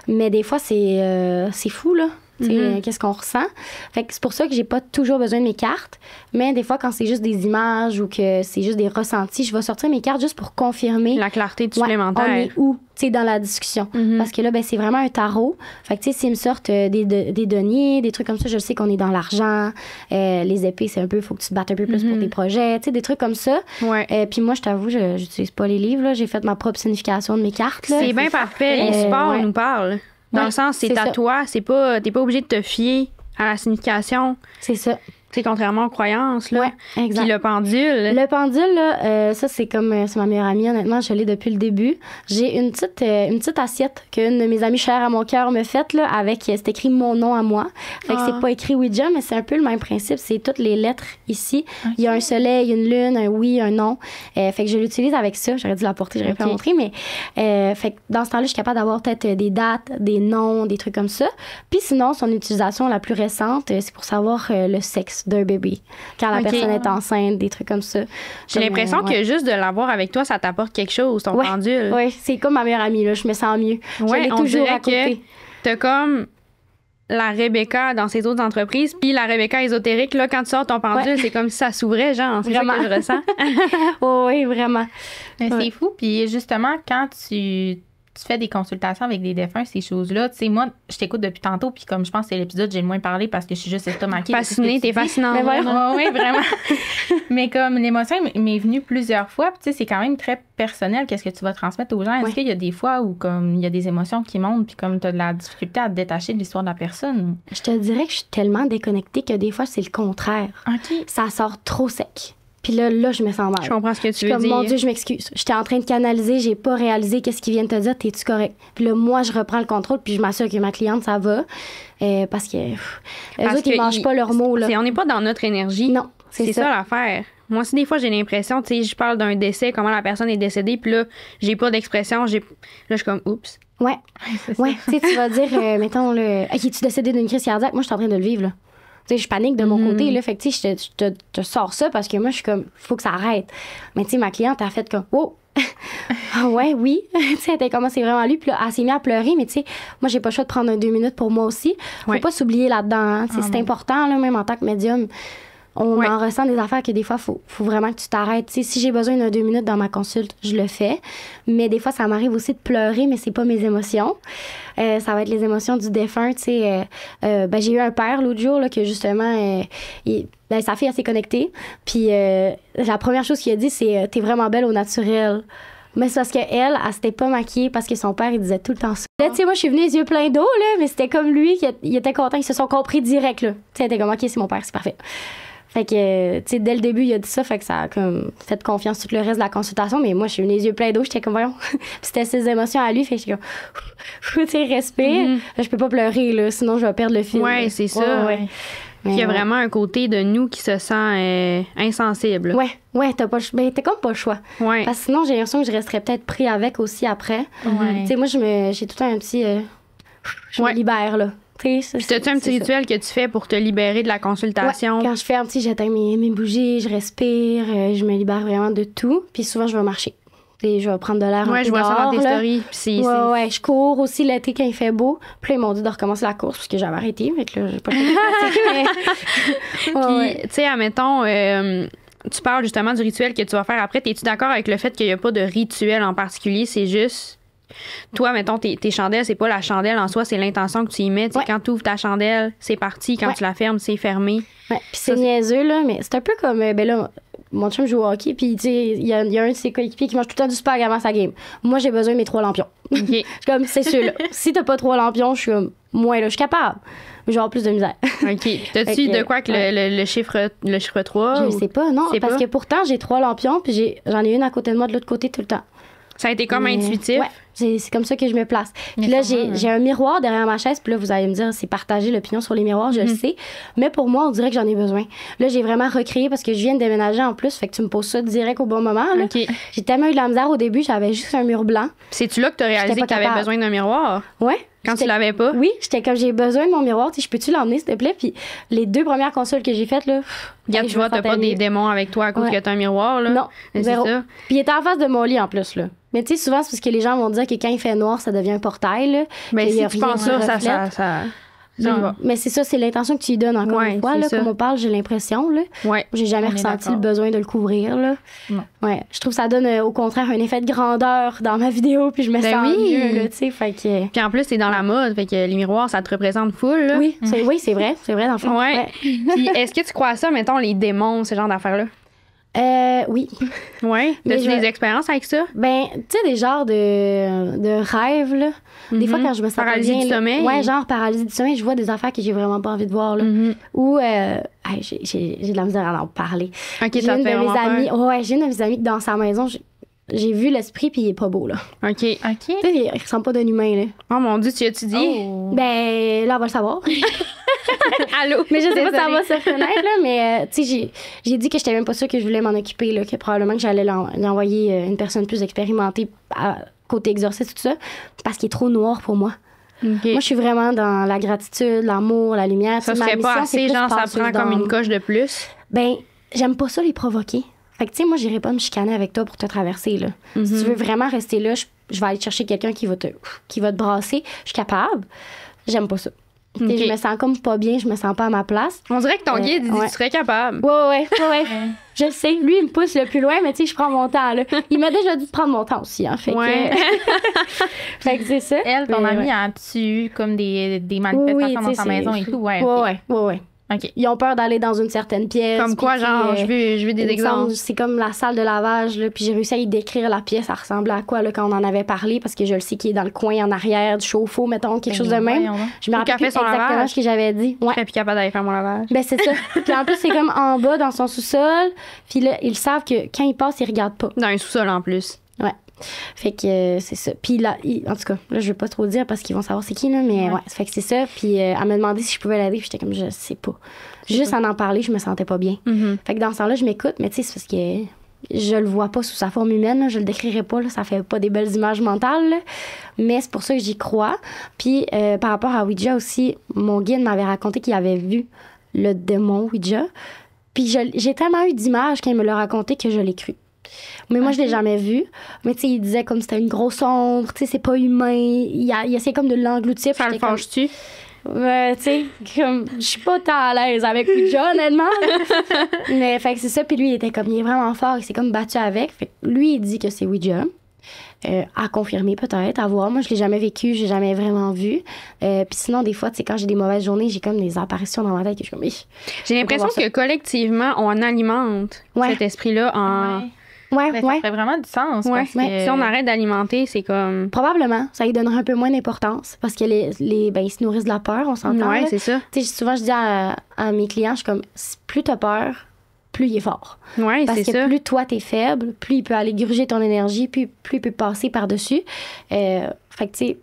Speaker 2: Mais des fois, c'est fou, là. Qu'est-ce qu'on ressent. Fait que c'est pour ça que j'ai pas toujours besoin de mes cartes. Mais des fois, quand c'est juste des images ou que c'est juste des ressentis, je vais sortir mes cartes juste pour confirmer.
Speaker 1: La clarté supplémentaire.
Speaker 2: On est où, tu sais, dans la discussion. Parce que là, ben, c'est vraiment un tarot. Fait que, tu sais, s'ils me sortent des deniers, des trucs comme ça, je sais qu'on est dans l'argent. Les épées, c'est un peu, faut que tu te battes un peu plus pour tes projets. Tu sais, des trucs comme ça.
Speaker 1: Ouais.
Speaker 2: Puis moi, je t'avoue, je n'utilise pas les livres, là. J'ai fait ma propre signification de mes cartes, là.
Speaker 1: C'est bien parfait. Les supports nous parlent. Dans le sens, c'est à toi. T'es pas obligé de te fier à la signification.
Speaker 2: C'est ça.
Speaker 1: C'est contrairement aux croyances, là.
Speaker 2: Ouais, exact.
Speaker 1: Puis le pendule.
Speaker 2: Le pendule, là, ça, c'est comme... c'est ma meilleure amie, honnêtement. Je l'ai depuis le début. J'ai une petite assiette qu'une de mes amies chères à mon cœur me fait, là, avec... c'est écrit mon nom à moi. Fait que c'est pas écrit Ouija, mais c'est un peu le même principe. C'est toutes les lettres ici. Okay. Il y a un soleil, une lune, un oui, un non. Fait que je l'utilise avec ça. J'aurais dû la porter, j'aurais pu la montrer, mais... fait que dans ce temps-là, je suis capable d'avoir peut-être des dates, des noms, des trucs comme ça. Puis sinon, son utilisation la plus récente, c'est pour savoir le sexe d'un bébé. Quand la personne est enceinte, des trucs comme ça.
Speaker 1: J'ai l'impression que juste de l'avoir avec toi, ça t'apporte quelque chose, ton pendule.
Speaker 2: Oui, c'est comme ma meilleure amie, là. Je me sens mieux. Je l'ai toujours à côté.
Speaker 1: T'as comme la Rebecca dans ses autres entreprises, puis la Rebecca ésotérique, là, quand tu sors ton pendule, c'est comme si ça s'ouvrait, genre. C'est vraiment ça que je ressens.
Speaker 2: Oui, vraiment.
Speaker 3: Mais c'est fou. Puis justement, quand tu fais des consultations avec des défunts, ces choses-là. Tu sais, moi, je t'écoute depuis tantôt, puis comme je pense que c'est l'épisode, j'ai le moins parlé parce que je suis juste estomaquée.
Speaker 1: Fascinée, t'es fascinante.
Speaker 3: Oui, vraiment. Mais comme l'émotion m'est venue plusieurs fois, puis tu sais, c'est quand même très personnel, qu'est-ce que tu vas transmettre aux gens. Est-ce qu'il y a des fois où comme il y a des émotions qui montent, puis comme tu as de la difficulté à te détacher de l'histoire de la personne?
Speaker 2: Je te dirais que je suis tellement déconnectée que des fois, c'est le contraire.
Speaker 3: OK.
Speaker 2: Ça sort trop sec. Puis là, je me sens mal.
Speaker 1: Je comprends ce que tu veux dire.
Speaker 2: Mon Dieu, je m'excuse. J'étais en train de canaliser, j'ai pas réalisé qu'est-ce qu'ils viennent te dire, t'es-tu correct? Puis là, moi, je reprends le contrôle, puis je m'assure que ma cliente, ça va. Parce que les autres, ils mangent pas leurs mots, là.
Speaker 1: On n'est pas dans notre énergie.
Speaker 2: Non, c'est
Speaker 1: ça l'affaire. Moi aussi, des fois, j'ai l'impression, tu sais, je parle d'un décès, comment la personne est décédée, puis là, j'ai pas d'expression. Là, je suis comme, oups.
Speaker 2: Ouais. Ouais, tu sais, tu vas dire, mettons, OK, tu décédé d'une crise cardiaque, moi, je suis en train de le vivre, là. Tu sais, je panique de mon côté, là. Fait que, tu sais, je te sors ça parce que moi, je suis comme, faut que ça arrête. Mais, tu sais, ma cliente a fait comme, oh! Ah ouais, oui. Tu sais, elle était comment c'est vraiment lui. Puis là, elle s'est mise à pleurer, mais tu sais, moi, j'ai pas le choix de prendre 2 minutes pour moi aussi. Faut pas s'oublier là-dedans. Hein. C'est important, là, même en tant que médium. On en ressent des affaires que des fois, faut vraiment que tu t'arrêtes. Tu sais, si j'ai besoin de 2 minutes dans ma consulte, je le fais. Mais des fois, ça m'arrive aussi de pleurer, mais c'est pas mes émotions. Ça va être les émotions du défunt. Tu sais, j'ai eu un père l'autre jour, là, que justement, sa fille, elle s'est connectée. Puis la première chose qu'il a dit, c'est « T'es vraiment belle au naturel ». Mais c'est parce qu'elle, elle s'était pas maquillée parce que son père, il disait tout le temps ça. Là, tu sais, moi, je suis venue les yeux pleins d'eau, là, mais c'était comme lui, il était content, ils se sont compris direct, là. Tu sais, il était comme « OK, c'est mon père, c'est parfait ». Fait que, tu sais, dès le début, il a dit ça, fait que ça a comme fait confiance tout le reste de la consultation. Mais moi, je suis venue les yeux pleins d'eau, j'étais comme, voyons. Puis c'était ses émotions à lui, fait que j'étais comme, tu sais, respire. Là, je peux pas pleurer, là, sinon je vais perdre le fil.
Speaker 1: Ouais, c'est ça.
Speaker 2: Ouais.
Speaker 1: Il y a vraiment un côté de nous qui se sent insensible.
Speaker 2: Ouais, t'as comme pas le choix.
Speaker 1: Ouais.
Speaker 2: Parce que sinon, j'ai l'impression que je resterais peut-être pris avec aussi après. Tu sais, moi, j'ai tout un petit. Je me libère, là. Puis
Speaker 1: t'as-tu un petit rituel que tu fais pour te libérer de la consultation?
Speaker 2: Ouais, quand je fais un petit, j'éteins mes bougies, je respire, je me libère vraiment de tout. Puis souvent, je vais marcher. Et je vais prendre de l'air un peu
Speaker 1: je vois
Speaker 2: dehors,
Speaker 1: ça dans tes
Speaker 2: là.
Speaker 1: stories.
Speaker 2: Ouais, je cours aussi l'été quand il fait beau. Puis là, ils m'ont dit de recommencer la course parce que j'avais arrêté. Fait que là, j'ai pas
Speaker 1: Puis, tu sais, admettons, tu parles justement du rituel que tu vas faire après. Es-tu d'accord avec le fait qu'il n'y a pas de rituel en particulier? C'est juste... Toi, mettons, tes chandelles, c'est pas la chandelle en soi, c'est l'intention que tu y mets. Quand tu ouvres ta chandelle, c'est parti. Quand tu la fermes, c'est fermé.
Speaker 2: Ouais, puis c'est niaiseux, là, mais c'est un peu comme, là, mon chum joue au hockey, puis tu sais, il y a un de ses coéquipiers qui mange tout le temps du spag avant sa game. Moi, j'ai besoin de mes 3 lampions.
Speaker 1: Okay.
Speaker 2: Je suis comme, c'est sûr, là. Si t'as pas 3 lampions, je suis comme, moi, là, je suis capable. Mais je vais avoir plus de misère.
Speaker 1: OK. T'as-tu de quoi que le chiffre 3?
Speaker 2: Je sais pas, non. Parce que pourtant, j'ai 3 lampions, puis j'en ai une à côté de moi de l'autre côté tout le temps.
Speaker 1: Ça a été comme intuitif?
Speaker 2: Ouais, c'est comme ça que je me place. Puis là, j'ai un miroir derrière ma chaise. Puis là, vous allez me dire, c'est partagé l'opinion sur les miroirs, je le sais. Mais pour moi, on dirait que j'en ai besoin. Là, j'ai vraiment recréé parce que je viens de déménager en plus. Fait que tu me poses ça direct au bon moment. Là.
Speaker 1: Okay.
Speaker 2: J'ai tellement eu de la misère au début, j'avais juste un mur blanc.
Speaker 1: C'est-tu là que tu as réalisé que tu avais besoin d'un miroir?
Speaker 2: Ouais.
Speaker 1: Quand tu l'avais pas?
Speaker 2: Oui, j'étais comme, j'ai besoin de mon miroir. Je peux-tu l'emmener, s'il te plaît? Puis les 2 premières consultes que j'ai faites, là.
Speaker 1: Regarde, tu vois, t'as pas des démons avec toi à cause que t'as un miroir, là.
Speaker 2: Non,
Speaker 1: zéro. Ça.
Speaker 2: Puis il était en face de mon lit, en plus, là. Mais tu sais, souvent, c'est parce que les gens vont dire que quand il fait noir, ça devient un portail, là.
Speaker 1: Mais si tu penses ça
Speaker 2: mais c'est ça, c'est l'intention que tu lui donnes encore une fois, là. Comme on parle, j'ai l'impression, là.
Speaker 1: Ouais.
Speaker 2: J'ai jamais ressenti le besoin de le couvrir, là.
Speaker 3: Non.
Speaker 2: Ouais. Je trouve que ça donne, au contraire, un effet de grandeur dans ma vidéo, puis je me sens mieux, là, tu sais. Fait que...
Speaker 1: Puis en plus, c'est dans la mode, fait que les miroirs, ça te représente full, là.
Speaker 2: Oui, c'est vrai, dans le fond.
Speaker 1: Ouais. Puis est-ce que tu crois à ça, mettons, les démons, ce genre d'affaires-là?
Speaker 2: Oui.
Speaker 1: Ouais. As-tu des expériences avec ça?
Speaker 2: Ben, tu sais, des genres de rêves, là. Des fois, quand je me sens
Speaker 1: paralysie du sommeil.
Speaker 2: Ouais, genre paralysie du sommeil, je vois des affaires que j'ai vraiment pas envie de voir, là. Ou, j'ai de la misère à en parler.
Speaker 1: OK, ça te fait vraiment peur.
Speaker 2: Ouais, j'ai une de mes amies qui, dans sa maison, j'ai vu l'esprit, puis il est pas beau, là.
Speaker 1: OK.
Speaker 2: Tu sais, il ressemble pas d'un humain, là.
Speaker 1: Oh mon Dieu, tu as-tu dit?
Speaker 2: Oh. Ben, là, on va le savoir.
Speaker 1: Allô?
Speaker 2: Mais je sais pas si ça va se reconnaître, là, mais tu sais, j'ai dit que j'étais même pas sûre que je voulais m'en occuper, là, que probablement que j'allais l'envoyer une personne plus expérimentée côté exorciste, tout ça, parce qu'il est trop noir pour moi.
Speaker 1: Okay.
Speaker 2: Moi, je suis vraiment dans la gratitude, l'amour, la lumière.
Speaker 1: Ça serait pas assez, genre, ça prend comme une coche de plus?
Speaker 2: Ben, j'aime pas ça les provoquer. Fait que, tu sais, moi, j'irai pas me chicaner avec toi pour te traverser, là. Si tu veux vraiment rester là, je vais aller chercher quelqu'un qui va te brasser. Je suis capable. J'aime pas ça. Okay. Je me sens comme pas bien, je me sens pas à ma place.
Speaker 1: On dirait que ton guide, il dit que tu serais capable.
Speaker 2: Ouais. Je le sais. Lui, il me pousse le plus loin, mais tu sais, je prends mon temps, là. Il m'a déjà dit de prendre mon temps aussi, hein. Fait que c'est ça.
Speaker 3: Elle, ton amie, as-tu eu comme des manifestations dans sa maison et tout?
Speaker 2: Ouais.
Speaker 3: Okay.
Speaker 2: Ils ont peur d'aller dans une certaine pièce.
Speaker 1: Comme quoi, genre, je veux des exemples.
Speaker 2: C'est comme la salle de lavage, là, puis j'ai réussi à y décrire la pièce. Ça ressemblait à quoi, là, quand on en avait parlé, parce que je le sais qu'il est dans le coin en arrière du chauffe-eau, mettons, quelque chose de même. Je me rappelle plus exactement ce que j'avais dit.
Speaker 1: Ouais. Je suis plus capable d'aller faire mon lavage.
Speaker 2: Ben, c'est ça. Puis en plus, c'est comme en bas, dans son sous-sol. Puis là, ils savent que quand ils passent, ils regardent pas.
Speaker 1: Dans un sous-sol, en plus.
Speaker 2: Ouais. Fait que c'est ça. Puis là, en tout cas, là, je veux pas trop dire parce qu'ils vont savoir c'est qui, là, mais ouais, fait que c'est ça. Puis elle m'a demandé si je pouvais l'aider, puis j'étais comme, je sais pas. Juste en parler, je me sentais pas bien. Fait que dans ce temps-là, je m'écoute, mais tu sais, c'est parce que je le vois pas sous sa forme humaine, là, je le décrirai pas, là, ça fait pas des belles images mentales, là, mais c'est pour ça que j'y crois. Puis par rapport à Ouija aussi, mon guide m'avait raconté qu'il avait vu le démon Ouija, puis j'ai tellement eu d'images quand il me l'a raconté que je l'ai cru. Mais moi, je l'ai jamais vu. Mais tu sais, il disait comme c'était une grosse ombre, tu sais, c'est pas humain. Il essayait comme de l'engloutir.
Speaker 1: Ça le fâche-tu?
Speaker 2: Ouais, tu sais, comme, je suis pas tant à l'aise avec Ouija, honnêtement. Mais, fait que c'est ça. Puis lui, il était comme, il est vraiment fort. Il s'est comme battu avec. Fait que lui, il dit que c'est Ouija. À confirmer peut-être, à voir. Moi, je l'ai jamais vécu, j'ai jamais vraiment vu. Puis sinon, des fois, tu sais, quand j'ai des mauvaises journées, j'ai comme des apparitions dans ma tête que je suis comme...
Speaker 1: J'ai l'impression que collectivement, on alimente cet esprit-là en...
Speaker 2: Ouais.
Speaker 3: Ça ferait vraiment du sens. Parce que...
Speaker 1: Si on arrête d'alimenter, c'est comme...
Speaker 2: Probablement. Ça lui donnerait un peu moins d'importance parce que ils se nourrissent de la peur, on s'entend.
Speaker 1: Ouais, c'est ça.
Speaker 2: Tu sais, souvent, je dis à mes clients, je suis comme, plus t'as peur, plus il est fort.
Speaker 1: Ouais,
Speaker 2: parce
Speaker 1: c'est
Speaker 2: que
Speaker 1: ça.
Speaker 2: plus toi, t'es faible, plus il peut aller gruger ton énergie, plus il peut passer par-dessus. Fait que, tu sais,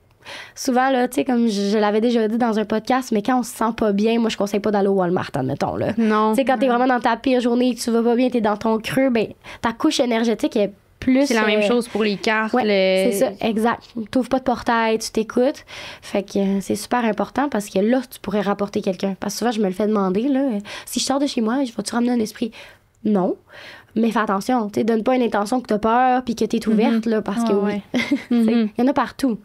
Speaker 2: souvent, là, tu sais, comme je l'avais déjà dit dans un podcast, mais quand on se sent pas bien, moi, je conseille pas d'aller au Walmart, admettons, là.
Speaker 1: Non.
Speaker 2: Tu sais, quand t'es vraiment dans ta pire journée, tu vas pas bien, t'es dans ton creux, ben, ta couche énergétique est plus...
Speaker 1: C'est la même chose pour les cartes.
Speaker 2: Ouais, c'est ça, exact. T'ouvres pas de portail, tu t'écoutes. Fait que c'est super important parce que là, tu pourrais rapporter quelqu'un. Parce que souvent, je me le fais demander, là, si je sors de chez moi, vas-tu ramener un esprit? Non. Mais fais attention, tu sais, donne pas une intention que t'as peur puis que t'es ouverte, là, parce que oui. Il y en a partout.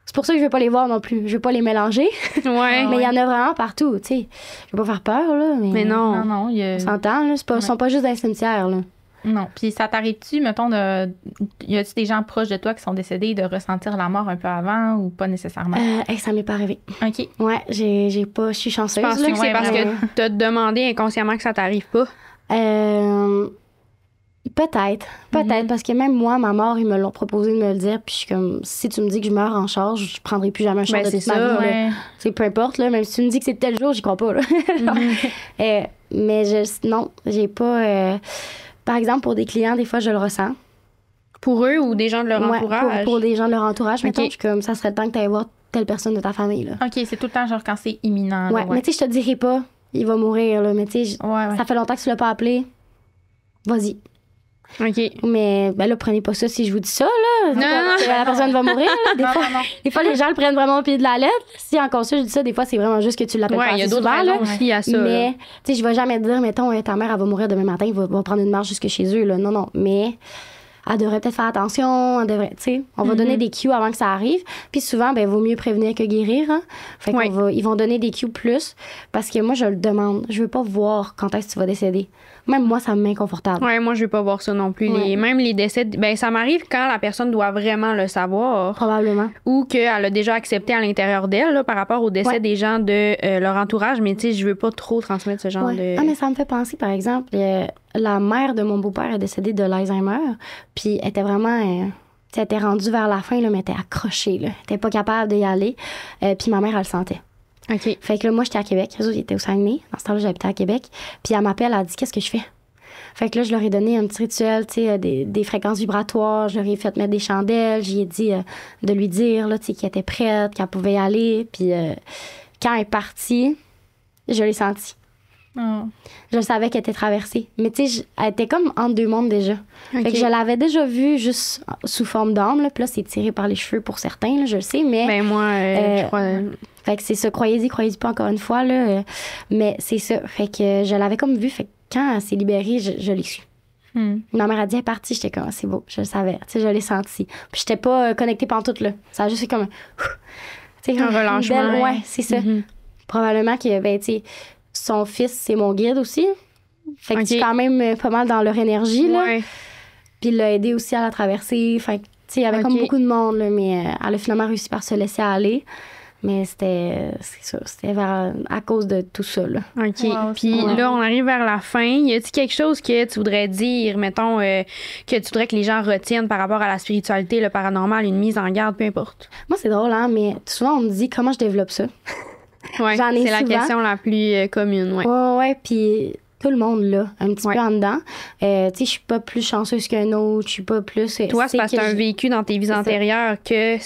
Speaker 2: C'est pour ça que je veux pas les voir non plus. Je veux pas les mélanger.
Speaker 1: Ouais.
Speaker 2: Mais il y en a vraiment partout, tu sais. Je veux pas faire peur, là.
Speaker 1: Mais non.
Speaker 3: Non,
Speaker 2: on s'entend, là. Ils sont pas juste dans les cimetières, là.
Speaker 3: Non. Puis ça t'arrive-tu, mettons, y a-tu des gens proches de toi qui sont décédés de ressentir la mort un peu avant ou pas nécessairement?
Speaker 2: Ça m'est pas arrivé.
Speaker 3: OK.
Speaker 2: Ouais, j'ai pas... Je suis chanceuse.
Speaker 1: Penses-tu que c'est parce
Speaker 3: vraiment.
Speaker 1: que t'as demandé inconsciemment que ça t'arrive pas?
Speaker 2: Peut-être, parce que même moi, ma mort, ils me l'ont proposé de me le dire, puis je suis comme, si tu me dis que je meurs en charge, je prendrai plus jamais un char de toute ma vie.
Speaker 3: Ouais.
Speaker 2: C'est peu importe, là, même si tu me dis que c'est tel jour, j'y crois pas, là. Mais non, j'ai pas... par exemple, pour des clients, des fois, je le ressens.
Speaker 1: Pour eux ou des gens de leur entourage?
Speaker 2: Pour des gens de leur entourage, mettons,
Speaker 1: OK.
Speaker 2: je suis comme, ça serait le temps que tu ailles voir telle personne de ta famille, là.
Speaker 3: OK, c'est tout le temps genre quand c'est imminent.
Speaker 2: Ouais, mais tu sais, je te dirai pas, il va mourir, là, mais tu sais, ça fait longtemps que tu l'as pas appelé, vas-y.
Speaker 1: OK.
Speaker 2: Mais ben là, prenez pas ça si je vous dis ça, là.
Speaker 1: Non.
Speaker 2: La personne va mourir, là. Des fois, les gens le prennent vraiment au pied de la lettre. Si encore ça, je dis ça, des fois, c'est vraiment juste que tu l'appelles pas
Speaker 1: Ouais, il y a
Speaker 2: assez
Speaker 1: d'autres
Speaker 2: souvent, là.
Speaker 1: raisons aussi à ça.
Speaker 2: Mais, tu sais, je vais jamais te dire, mettons, ta mère, elle va mourir demain matin, il va prendre une marche jusque chez eux, là. Non. Mais elle devrait peut-être faire attention, tu sais, on va donner des cues avant que ça arrive. Puis souvent, ben, vaut mieux prévenir que guérir, hein. Fait ils vont donner des cues plus parce que moi, je le demande. Je veux pas voir quand est-ce que tu vas décéder. Même moi, ça me met inconfortable.
Speaker 1: Ouais, moi, je veux pas voir ça non plus. Même les décès, ben, ça m'arrive quand la personne doit vraiment le savoir.
Speaker 2: Probablement.
Speaker 1: Ou qu'elle a déjà accepté à l'intérieur d'elle, là, par rapport au décès des gens de leur entourage. Mais, tu sais, je veux pas trop transmettre ce genre de...
Speaker 2: Ah, mais ça me fait penser, par exemple, la mère de mon beau-père est décédée de l'Alzheimer. Puis elle était vraiment... elle était rendue vers la fin, là, mais elle était accrochée, là. Elle était pas capable d'y aller. Puis ma mère, elle le sentait.
Speaker 1: OK.
Speaker 2: Fait que là, moi, j'étais à Québec. Eux autres, ils étaient au Saguenay. Dans ce temps-là, j'habitais à Québec. Puis elle m'appelle, elle dit, qu'est-ce que je fais? Fait que là, je leur ai donné un petit rituel, tu sais, des fréquences vibratoires. Je leur ai fait mettre des chandelles. J'y ai dit de lui dire, là, tu sais, qu'elle était prête, qu'elle pouvait y aller. Puis quand elle est partie, je l'ai sentie.
Speaker 3: Oh.
Speaker 2: Je savais qu'elle était traversée. Mais tu sais, elle était comme entre deux mondes déjà. Fait que je l'avais déjà vue juste sous forme d'âme. Là. Puis là, c'est tiré par les cheveux pour certains, là, je le sais. Mais
Speaker 1: ben moi, je crois...
Speaker 2: Fait que c'est ça. Croyez-y pas encore une fois. Là, mais c'est ça. Fait que je l'avais comme vue. Fait que quand elle s'est libérée, je l'ai su. Ma mère a dit, elle est partie. J'étais comme, c'est beau. Je le savais. Tu sais, je l'ai senti. Puis j'étais pas connectée pantoute, là. Ça a juste fait comme
Speaker 1: un relâchement.
Speaker 2: Ouais, c'est ça. Probablement que, ben, tu sais, son fils, c'est mon guide aussi. Fait que c'est quand même pas mal dans leur énergie, là.
Speaker 1: Ouais.
Speaker 2: Puis il l'a aidé aussi à la traverser. Fait que, tu sais, il y avait comme beaucoup de monde, là, mais elle a finalement réussi par se laisser aller. Mais c'était à cause de tout ça, là.
Speaker 1: OK. Puis là, on arrive vers la fin. Y a-t-il quelque chose que tu voudrais dire, mettons, que tu voudrais que les gens retiennent par rapport à la spiritualité, le paranormal, une mise en garde, peu importe?
Speaker 2: Moi, c'est drôle, hein, mais souvent, on me dit comment je développe ça.
Speaker 1: Ouais, c'est la question la plus commune, ouais.
Speaker 2: Ouais, puis tout le monde, là, un petit peu en dedans. Tu sais, je suis pas plus chanceuse qu'un autre, je suis pas plus...
Speaker 1: Toi, c'est parce que tu as un vécu dans tes vies antérieures qui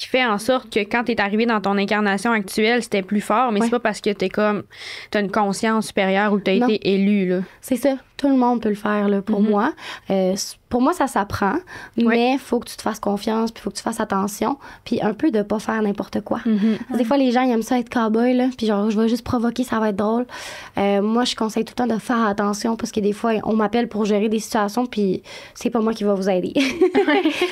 Speaker 1: fait en sorte que quand tu es arrivé dans ton incarnation actuelle, c'était plus fort, mais c'est pas parce que t'as une conscience supérieure ou que tu as été élu, là.
Speaker 2: C'est ça. Tout le monde peut le faire là, pour moi. Pour moi, ça s'apprend, mais il faut que tu te fasses confiance, puis il faut que tu fasses attention, puis un peu de pas faire n'importe quoi. Des fois, les gens, ils aiment ça être cow-boy, là, puis genre, je vais juste provoquer, ça va être drôle. Moi, je conseille tout le temps de faire attention, parce que des fois, on m'appelle pour gérer des situations, puis c'est pas moi qui va vous aider.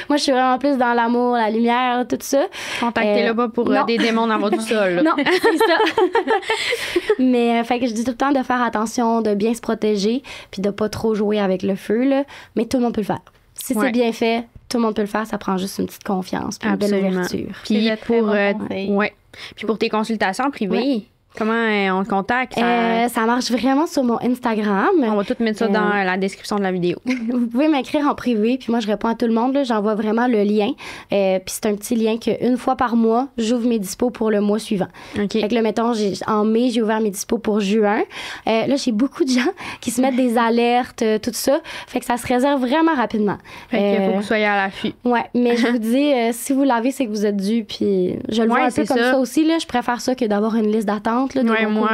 Speaker 2: Moi, je suis vraiment plus dans l'amour, la lumière, tout ça.
Speaker 1: Contactez-le pas pour des démons dans votre sol.
Speaker 2: Non, c'est ça. Mais fait que je dis tout le temps de faire attention, de bien se protéger, puis de pas trop jouer avec le feu, là. Mais tout le monde peut le faire. Si c'est bien fait, tout le monde peut le faire. Ça prend juste une petite confiance, puis une belle ouverture.
Speaker 1: Puis puis pour tes consultations privées, comment on te contacte?
Speaker 2: Ça marche vraiment sur mon Instagram.
Speaker 1: On va tout mettre ça dans la description de la vidéo.
Speaker 2: Vous pouvez m'écrire en privé, puis moi, je réponds à tout le monde. Là, j'envoie vraiment le lien. Puis c'est un petit lien qu'une fois par mois, j'ouvre mes dispos pour le mois suivant.
Speaker 1: Okay.
Speaker 2: Fait que là, mettons, en mai, j'ai ouvert mes dispos pour juin. Là, j'ai beaucoup de gens qui se mettent des alertes, tout ça. Fait que ça se réserve vraiment rapidement.
Speaker 1: Fait qu'il faut que vous soyez à l'affût.
Speaker 2: Ouais, mais je vous dis, si vous l'avez, c'est que vous êtes dû. Puis je le vois un peu comme ça aussi. Là, je préfère ça que d'avoir une liste d'attente. Là,
Speaker 1: moi,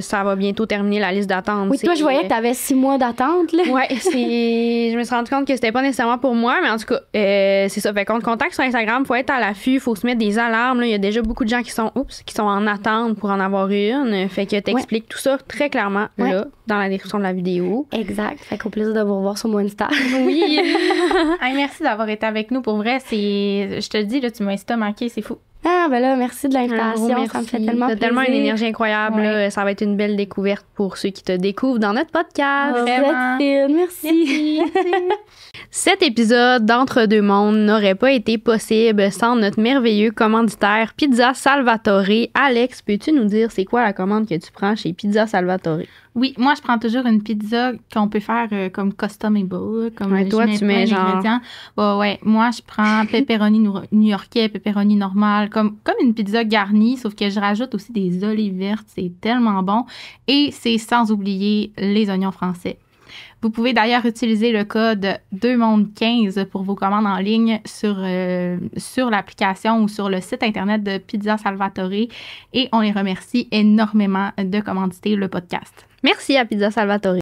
Speaker 1: ça va bientôt terminer la liste d'attente.
Speaker 2: Oui, toi, je voyais que tu avais 6 mois d'attente.
Speaker 1: Oui, je me suis rendu compte que c'était pas nécessairement pour moi, mais en tout cas, c'est ça. Fait qu'on te contacte sur Instagram, il faut être à l'affût, il faut se mettre des alarmes. Il y a déjà beaucoup de gens qui sont en attente pour en avoir une. Fait que t'expliques tout ça très clairement là, dans la description de la vidéo.
Speaker 2: Exact. Fait qu'au plaisir de vous revoir sur mon Insta.
Speaker 1: Oui.
Speaker 3: Hey, merci d'avoir été avec nous. Pour vrai, je te le dis, là, tu m'as estomaqué, c'est fou.
Speaker 2: Ah, ben là, merci de l'invitation. Ça me fait tellement plaisir.
Speaker 1: T'as tellement une énergie incroyable. Là. Ça va être une belle découverte pour ceux qui te découvrent dans notre podcast.
Speaker 2: Vraiment. Merci.
Speaker 1: Cet épisode d'Entre deux mondes n'aurait pas été possible sans notre merveilleux commanditaire Pizza Salvatore. Alex, peux-tu nous dire c'est quoi la commande que tu prends chez Pizza Salvatore?
Speaker 3: Oui, moi, je prends toujours une pizza qu'on peut faire comme customable. Comme
Speaker 1: toi, tu mets genre...
Speaker 3: Moi, je prends pepperoni new-yorkais, pepperoni normal, comme une pizza garnie, sauf que je rajoute aussi des olives vertes. C'est tellement bon. Et c'est sans oublier les oignons français. Vous pouvez d'ailleurs utiliser le code 2monde15 pour vos commandes en ligne sur l'application ou sur le site internet de Pizza Salvatore. Et on les remercie énormément de commanditer le podcast.
Speaker 1: Merci à Pizza Salvatore.